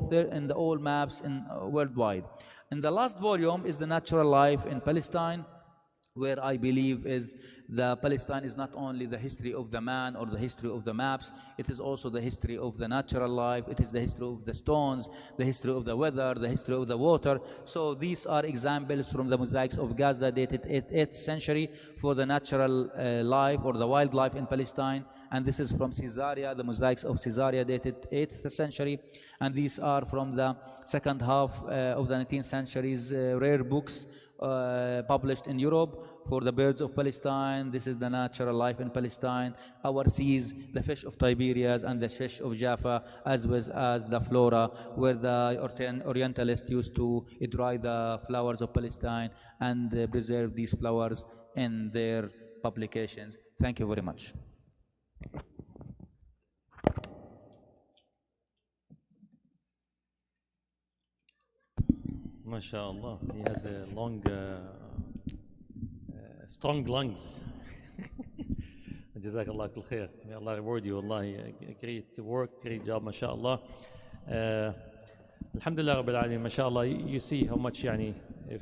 maps in worldwide. And the last volume is the natural life in Palestine, where I believe is the Palestine is not only the history of the man or the history of the maps, it is also the history of the natural life, it is the history of the stones, the history of the weather, the history of the water. So these are examples from the mosaics of Gaza dated 8th century for the natural life or the wildlife in Palestine. And this is from Caesarea, the mosaics of Caesarea dated 8th century. And these are from the second half of the 19th century's rare books published in Europe for the birds of Palestine. This is the natural life in Palestine. Our seas, the fish of Tiberias and the fish of Jaffa, as well as the flora, where the Orientalists used to dry the flowers of Palestine and preserve these flowers in their publications. Thank you very much.
MashaAllah, he has a long, strong lungs. Jazakallah kul khair. May Allah reward you. Allah, great work, great job, MashaAllah. Alhamdulillah Rabbil Alameen, MashaAllah. You see how much, yani, if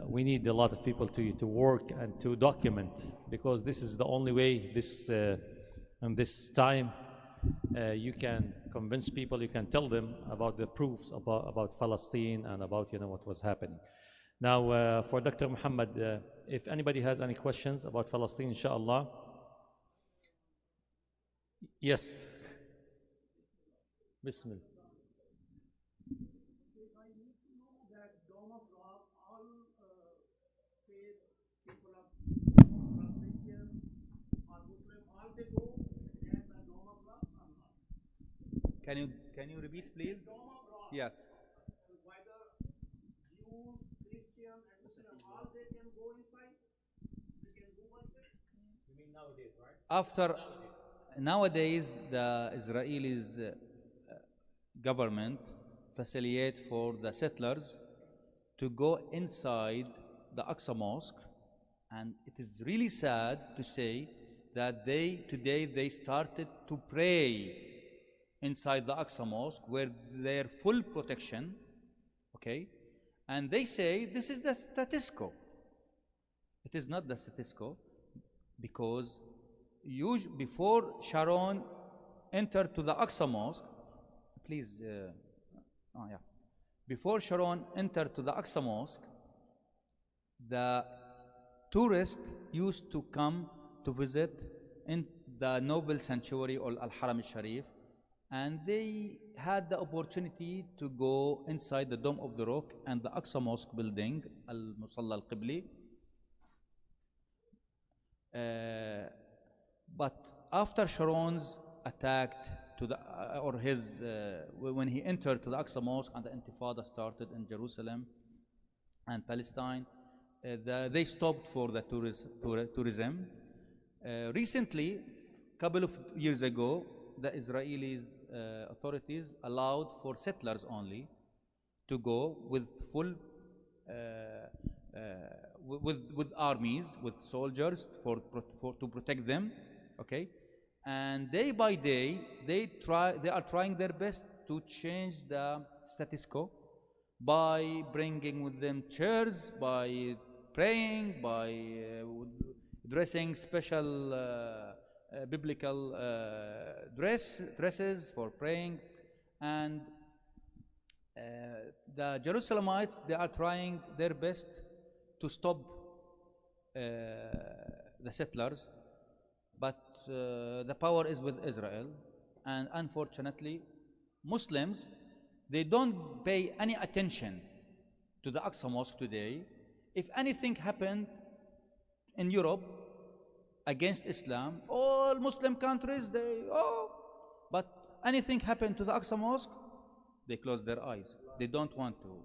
we need a lot of people to work and to document, because this is the only way in this time you can convince people, you can tell them about the proofs about Palestine and about what was happening. Now for Dr. Muhammad, if anybody has any questions about Palestine, inshallah. Yes. Bismillah.
Can you repeat, please? Yes.
Whether Jews, Christian, and Muslim, all they can go inside. They can do one thing.
You mean now after nowadays the Israelis government facilitate for the settlers to go inside the Aqsa Mosque, and it is really sad to say that today they started to pray inside the Aqsa Mosque where their full protection, okay, and they say this is the status quo. It is not the status quo, because before Sharon entered to the Aqsa Mosque, please, before Sharon entered to the Aqsa Mosque, the tourists used to come to visit in the noble sanctuary or Al-Haram al-Sharif, and they had the opportunity to go inside the Dome of the Rock and the Aqsa Mosque building, Al-Musalla al-Qibli. But after Sharon's attacked to the, when he entered to the Aqsa Mosque and the Intifada started in Jerusalem and Palestine, they stopped for the tourism. Recently, a couple of years ago, the Israeli authorities allowed for settlers only to go with full, with armies, with soldiers to protect them, okay? And day by day, they are trying their best to change the status quo by bringing with them chairs, by praying, by dressing special biblical dresses for praying. And the Jerusalemites, they are trying their best to stop the settlers, but the power is with Israel. And unfortunately, Muslims, they don't pay any attention to the Aqsa Mosque today. If anything happened in Europe against Islam, all Muslim countries, but anything happened to the Aqsa Mosque, they close their eyes. They don't want to.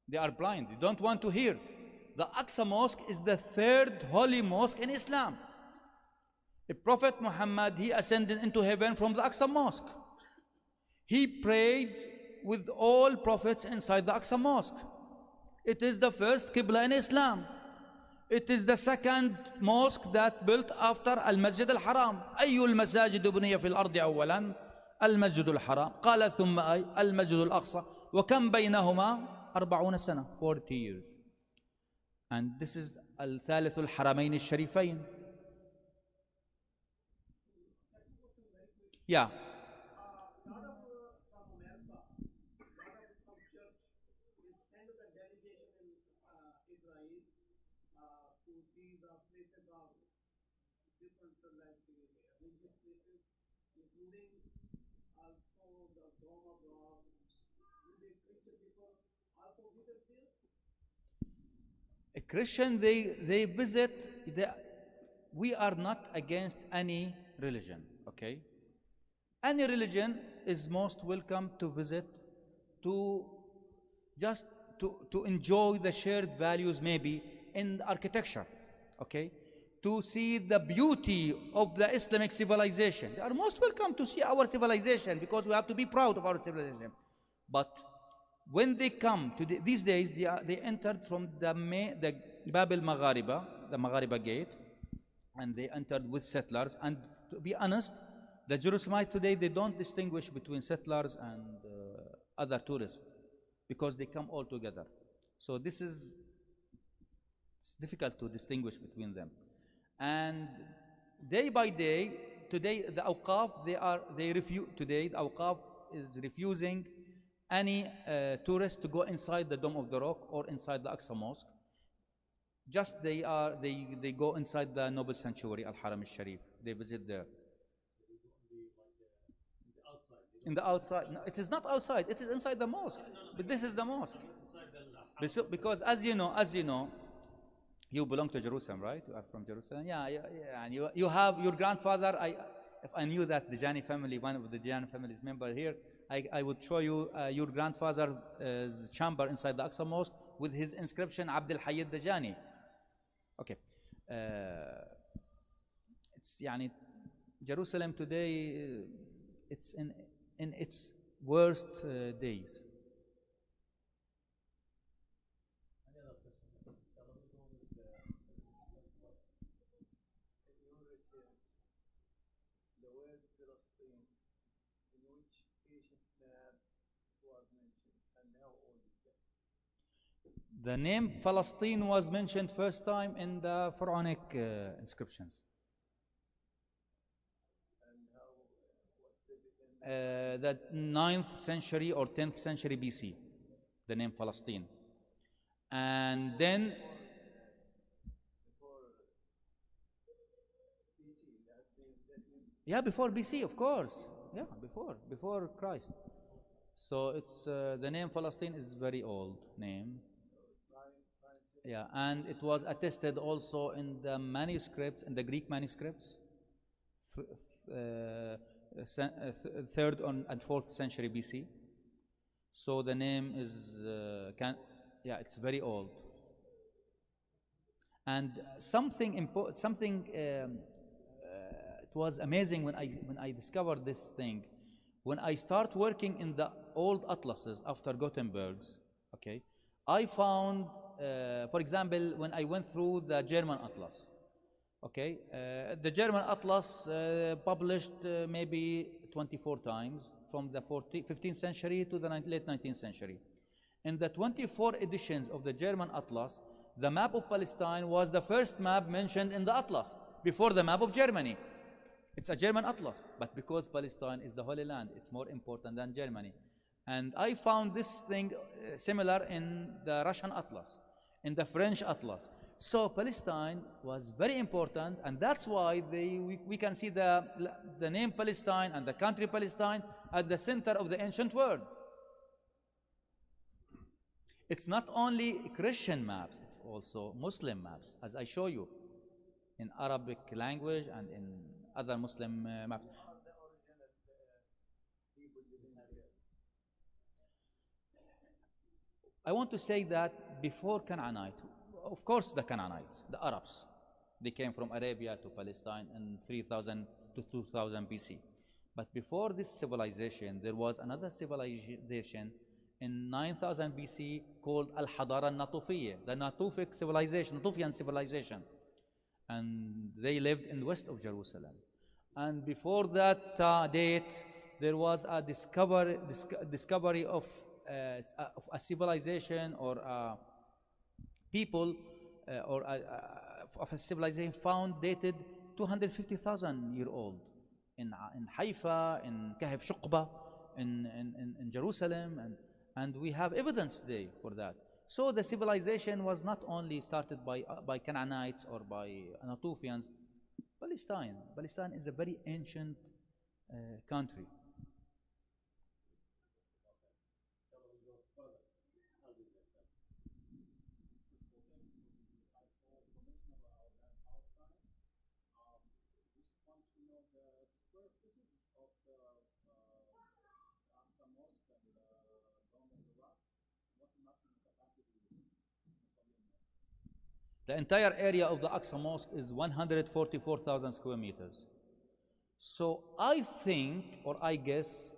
They are blind. They don't want to hear. The Aqsa Mosque is the third holy mosque in Islam. The Prophet Muhammad, he ascended into heaven from the Aqsa Mosque. He prayed with all prophets inside the Aqsa Mosque. It is the first Qibla in Islam. It is the second mosque that built after Al-Masjid Al-Haram. أي المساجد بني في الأرض أولا المسجد الحرام قال ثم أي المسجد الأقصى وكم بينهما 40 سنة 40 years. And this is الثالث الحرمين الشريفين. Yeah.
Including also the Dome of Rock, the Christian people also visit there?
A Christian, they visit. We are not against any religion, okay? Any religion is most welcome to visit, to just to enjoy the shared values, maybe in architecture, okay? To see the beauty of the Islamic civilization. They are most welcome to see our civilization, because we have to be proud of our civilization. But when they come to these days, they entered from the Bab al-Maghariba, the Maghariba gate, and they entered with settlers. And to be honest, the Jerusalemites today, they don't distinguish between settlers and other tourists, because they come all together. So it's difficult to distinguish between them. And day by day, today the Awqaf, today the Awqaf is refusing any tourist to go inside the Dome of the Rock or inside the Aqsa Mosque. Just they go inside the noble sanctuary, Al-Haram al-Sharif. They visit there. In the outside. No, it is not outside, it is inside the mosque. But this is the mosque. Because as you know, you belong to Jerusalem, right? You are from Jerusalem. Yeah. And you have your grandfather. If I knew that the Dajani family, one of the Dajani family's member here, I would show you your grandfather's chamber inside the Aqsa Mosque with his inscription, Abdul Hayyid Dajani. Okay. it's يعني Jerusalem today it's in its worst days.
The word Palestine, in which ancient map was mentioned, and how old is that?
The name Palestine was mentioned first time in the Pharaonic inscriptions.
And how, what's the
The 9th century or 10th century BC, the name Palestine. And then,
before BC, that
yeah, before BC, of course. Yeah, before Christ. So it's the name Palestine is very old name. Yeah, and it was attested also in the manuscripts, in the Greek manuscripts, 3rd and 4th century BC. So the name is, it's very old. And it was amazing when I discovered this thing. When I start working in the old atlases after Gutenberg's, okay, I found, for example, when I went through the German atlas, okay, the German atlas published maybe 24 times from the 15th century to the late 19th century. In the 24 editions of the German atlas, the map of Palestine was the first map mentioned in the atlas before the map of Germany. It's a German atlas, but because Palestine is the Holy Land, it's more important than Germany. And I found this thing similar in the Russian atlas, in the French atlas. So Palestine was very important, and that's why we can see the name Palestine and the country Palestine at the center of the ancient world. It's not only Christian maps, it's also Muslim maps, as I show you, in Arabic language and in other Muslim maps.
are the original people living here?
I want to say that before Canaanite, of course the Canaanites, the Arabs, they came from Arabia to Palestine in 3000 to 2000 BC. But before this civilization, there was another civilization in 9000 BC called Al-Hadara al-Natufiyya, the Natufic civilization, Natufian civilization. And they lived in west of Jerusalem. And before that date, there was a discovery of a civilization or people of a civilization found dated 250,000 year old in Haifa, in Kahf Shuqba, in Jerusalem, and we have evidence today for that. So the civilization was not only started by Canaanites or by Anatofians. Palestine is a very ancient country. The entire area of the Aqsa Mosque is 144,000 square meters. So I think, or I guess,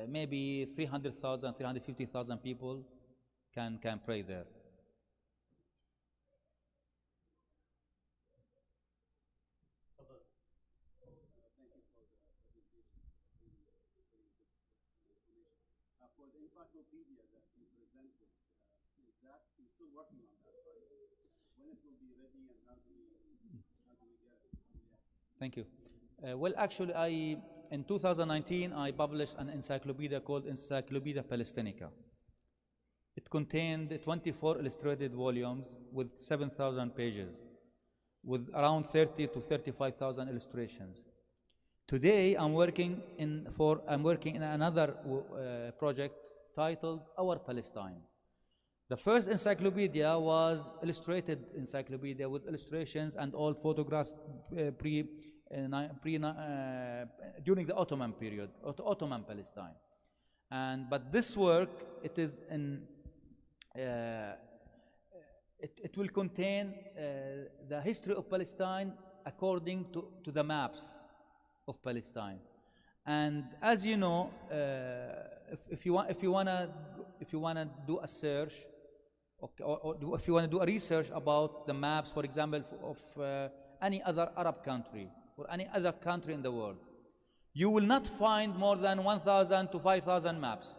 maybe 300,000, 350,000 people can pray there.
For the encyclopedia that you presented, is that you're still working on that, right? When it will be ready, and how do we get it?
Thank you. Well, actually, in 2019, I published an encyclopedia called Encyclopedia Palestinica. It contained 24 illustrated volumes with 7,000 pages, with around 30 to 35,000 illustrations. Today, I'm working in another project titled Our Palestine. The first encyclopedia was illustrated encyclopedia with illustrations and old photographs during the Ottoman period, Ottoman Palestine. But this work, it will contain the history of Palestine according to the maps of Palestine. And as you know, if you wanna do a search, okay, or if you wanna do a research about the maps, for example, of any other Arab country or any other country in the world, you will not find more than 1,000 to 5,000 maps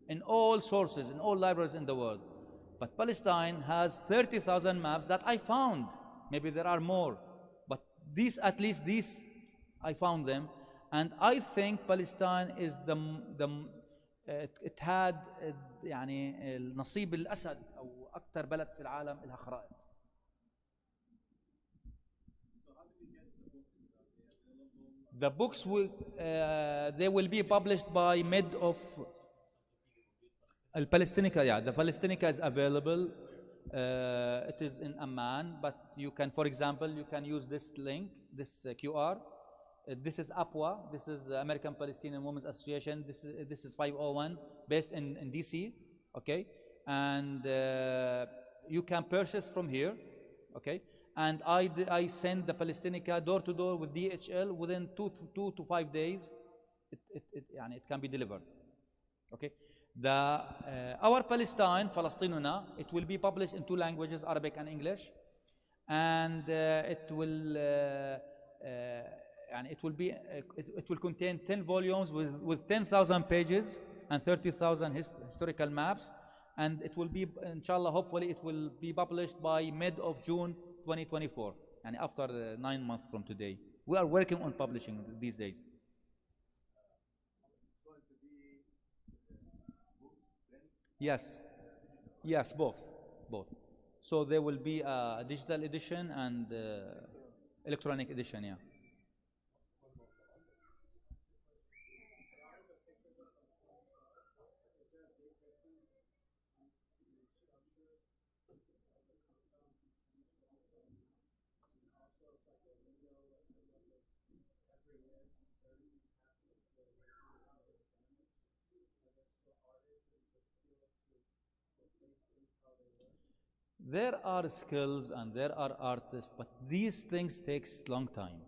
in all sources, in all libraries in the world. But Palestine has 30,000 maps that I found. Maybe there are more, but these, at least these, I found them. And I think Palestine is it had يعني النصيب الأسد أو أكثر بلد في العالم لها خرائط. The books will, they will be published by mid of Palestinica. Yeah, the Palestinica is available. It is in Amman, but you can, for example, you can use this link, this QR. This is APWA. This is the American Palestinian Women's Association. This is 501, based in DC. Okay, and you can purchase from here. Okay. And I send the Palestinica door to door with DHL within 2 to 5 days. It can be delivered. Okay. Our Palestine, Falastinuna, it will be published in 2 languages, Arabic and English, and it will contain 10 volumes with 10,000 pages and 30,000 historical maps, and it will be, inshallah, hopefully, it will be published by mid of June 2024, and after 9 months from today. We are working on publishing these days. Yes, yes, both. So there will be a digital edition and electronic edition, yeah. There are skills and there are artists, but these things takes long time.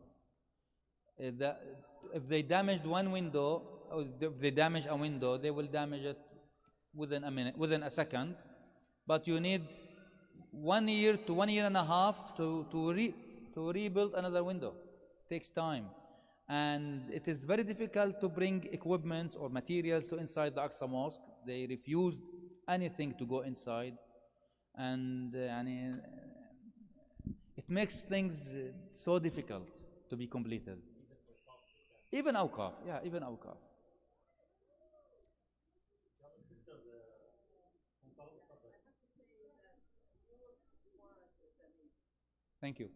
If they damaged one window, or if they damage a window, they will damage it within a minute, within a second. But you need 1 year to 1.5 years to rebuild another window. It takes time, and it is very difficult to bring equipment or materials to inside the Aqsa Mosque. They refused anything to go inside. And it makes things so difficult to be completed. Even awqaf, yeah, even awqaf. Thank you.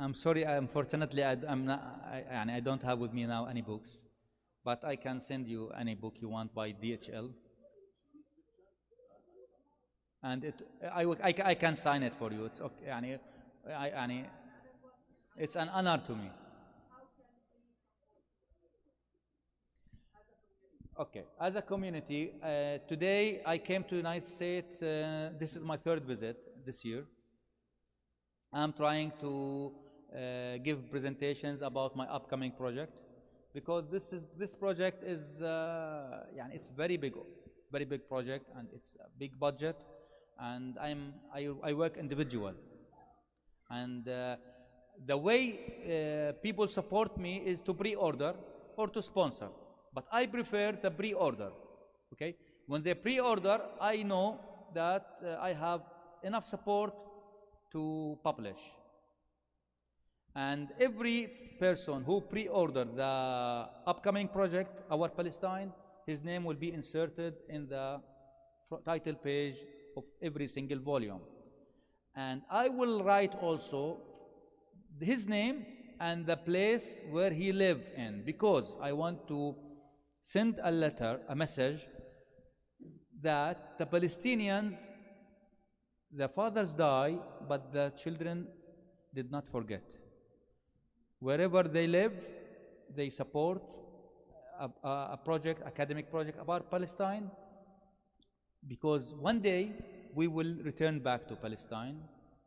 I'm sorry, unfortunately, I don't have with me now any books, but I can send you any book you want by DHL. And I can sign it for you. It's okay. It's an honor to me. Okay, as a community, today I came to the United States. This is my 3rd visit this year. I'm trying to give presentations about my upcoming project, because this project is it's very big project, and it's a big budget, and I work individual, and the way people support me is to pre-order or to sponsor, but I prefer the pre-order. Okay, when they pre-order, I know that I have enough support to publish. And every person who pre-ordered the upcoming project, Our Palestine, his name will be inserted in the title page of every single volume. And I will write also his name and the place where he lived in, because I want to send a letter, a message, that the Palestinians, the fathers die, but the children did not forget. Wherever they live, they support a project, academic project about Palestine, because one day we will return back to Palestine,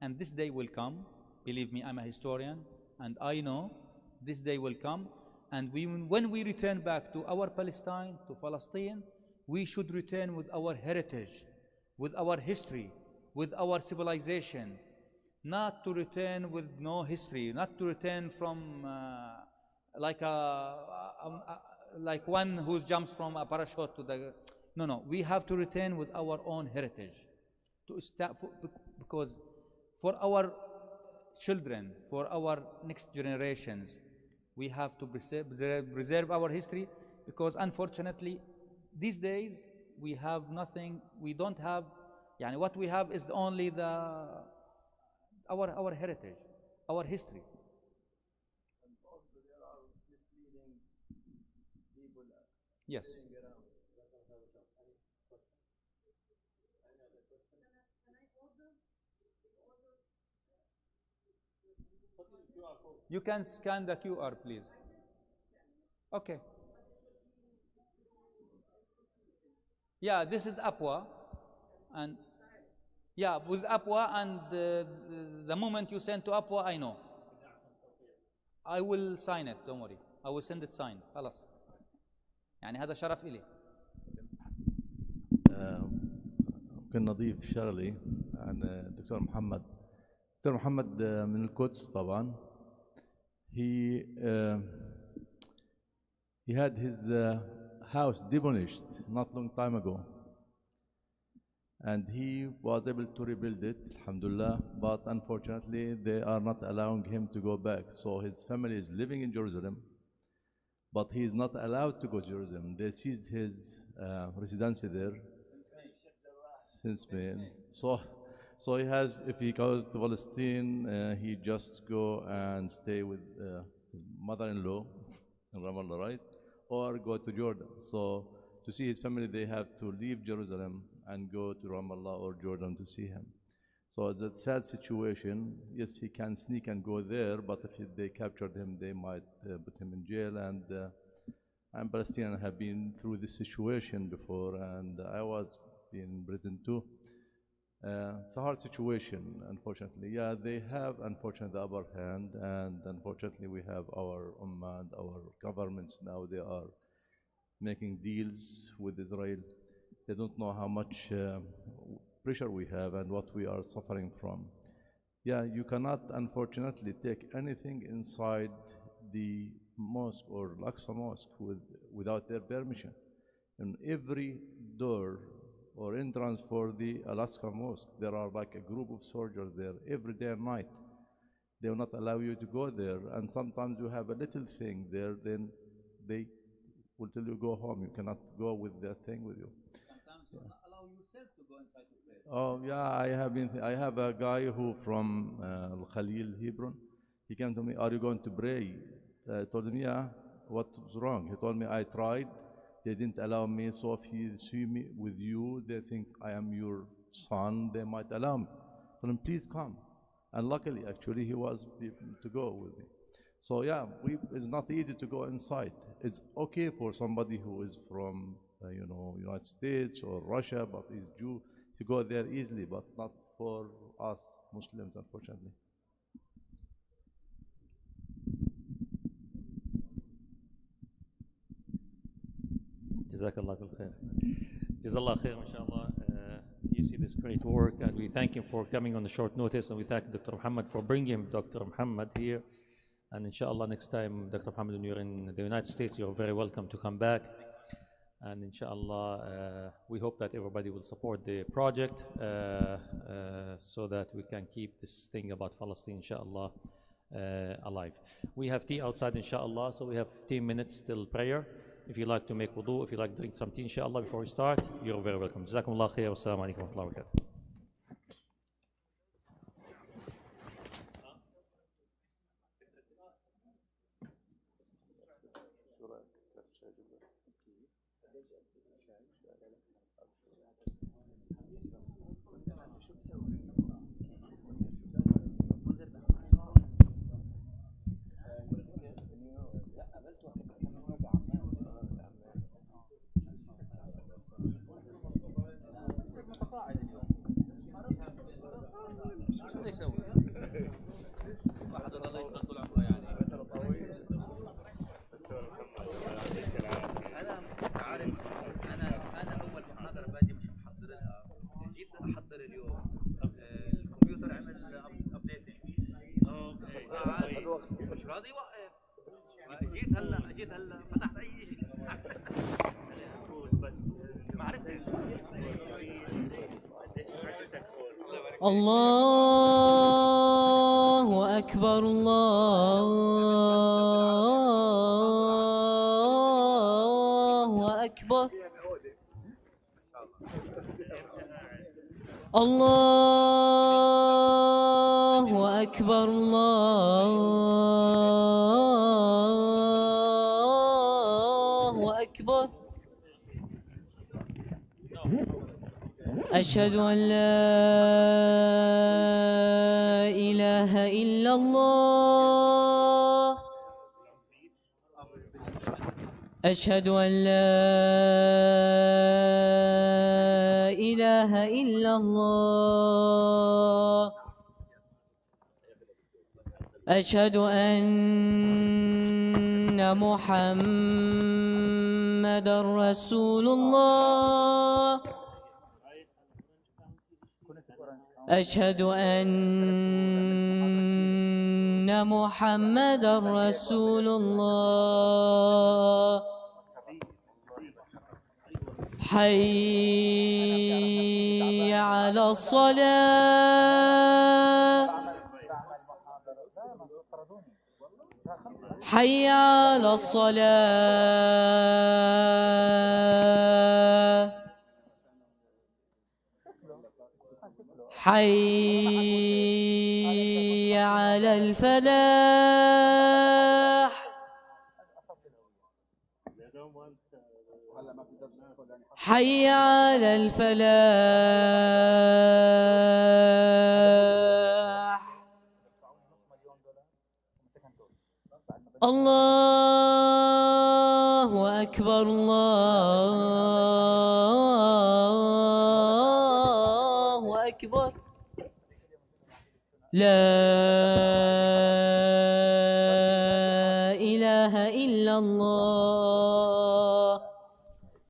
and this day will come. Believe me, I'm a historian, and I know this day will come. And when we return back to our Palestine, to Palestine, we should return with our heritage, with our history, with our civilization, not to return with no history, not to return from like one who jumps from a parachute to the. No. We have to return with our own heritage, because for our children, for our next generations, we have to preserve our history, because unfortunately these days we have nothing. We don't have. What we have is only our heritage, our history.
And also there are misleading people.
Yes. You can scan the QR, please. Okay. Yeah, this is Apwa, and yeah, with Apwa, and the moment you send to Apwa, I know. I will sign it. Don't worry. I will send it signed. خلاص. هذا شرف إلي.
ممكن نضيف شغلي عن الدكتور محمد. دكتور محمد من القدس طبعا. He had his house demolished not long time ago, and he was able to rebuild it, alhamdulillah, but unfortunately they are not allowing him to go back. So his family is living in Jerusalem, but he is not allowed to go to Jerusalem. They seized his residency there since May. So he has, if he goes to Palestine, he just go and stay with his mother-in-law in Ramallah, right? Or go to Jordan. So to see his family, they have to leave Jerusalem and go to Ramallah or Jordan to see him. So it's a sad situation. Yes, he can sneak and go there, but if they captured him, they might put him in jail. And Palestinians have been through this situation before, and I was in prison too. It's a hard situation, unfortunately. Yeah, they have, unfortunately, the upper hand, and unfortunately, we have our Ummah and our governments now. They are making deals with Israel. They don't know how much pressure we have and what we are suffering from. Yeah, you cannot, unfortunately, take anything inside the mosque or Al-Aqsa Mosque without their permission. In every door or entrance for the Al-Aqsa Mosque, there are like a group of soldiers there every day and night. They will not allow you to go there, and sometimes you have a little thing there, then they will tell you go home. You cannot go with that thing with you.
Sometimes you not allow yourself to go inside the place.
Oh yeah, I have a guy who from Al-Khalil, Hebron. He came to me, are you going to pray? I told him, yeah. What's wrong? He told me, I tried. They didn't allow me, so if he see me with you, they think I am your son, they might allow me. I told him, please come. And luckily, actually, he was to go with me. So yeah, it's not easy to go inside. It's okay for somebody who is from, United States or Russia, but is Jew, to go there easily, but not for us Muslims, unfortunately.
Jazakallah khair. Jazakallah khair, mashallah. You see this great work, and we thank him for coming on the short notice, and we thank Dr. Muhammad for bringing Dr. Muhammad here. And inshallah, next time, Dr. Muhammad, when you're in the United States, you're very welcome to come back. And inshallah, we hope that everybody will support the project so that we can keep this thing about Palestine, inshallah, alive. We have tea outside, inshallah, so we have 15 minutes till prayer. If you like to make wudu, if you like to drink some tea, inshallah, before we start, you're very welcome. Jazakumullah khair. Wassalamu alaikum wa rahmatullahi wa barakatuh.
الله أكبر الله أكبر الله أكبر الله أكبر أشهد أن لا إله إلا الله أشهد أن لا إله إلا الله أشهد أن محمدًا رسول الله أشهد أن محمدًا رسول الله حي على الصلاة حي على الصلاة حي على الفلاح حي على الفلاح الله أكبر الله أكبر لا إله إلا الله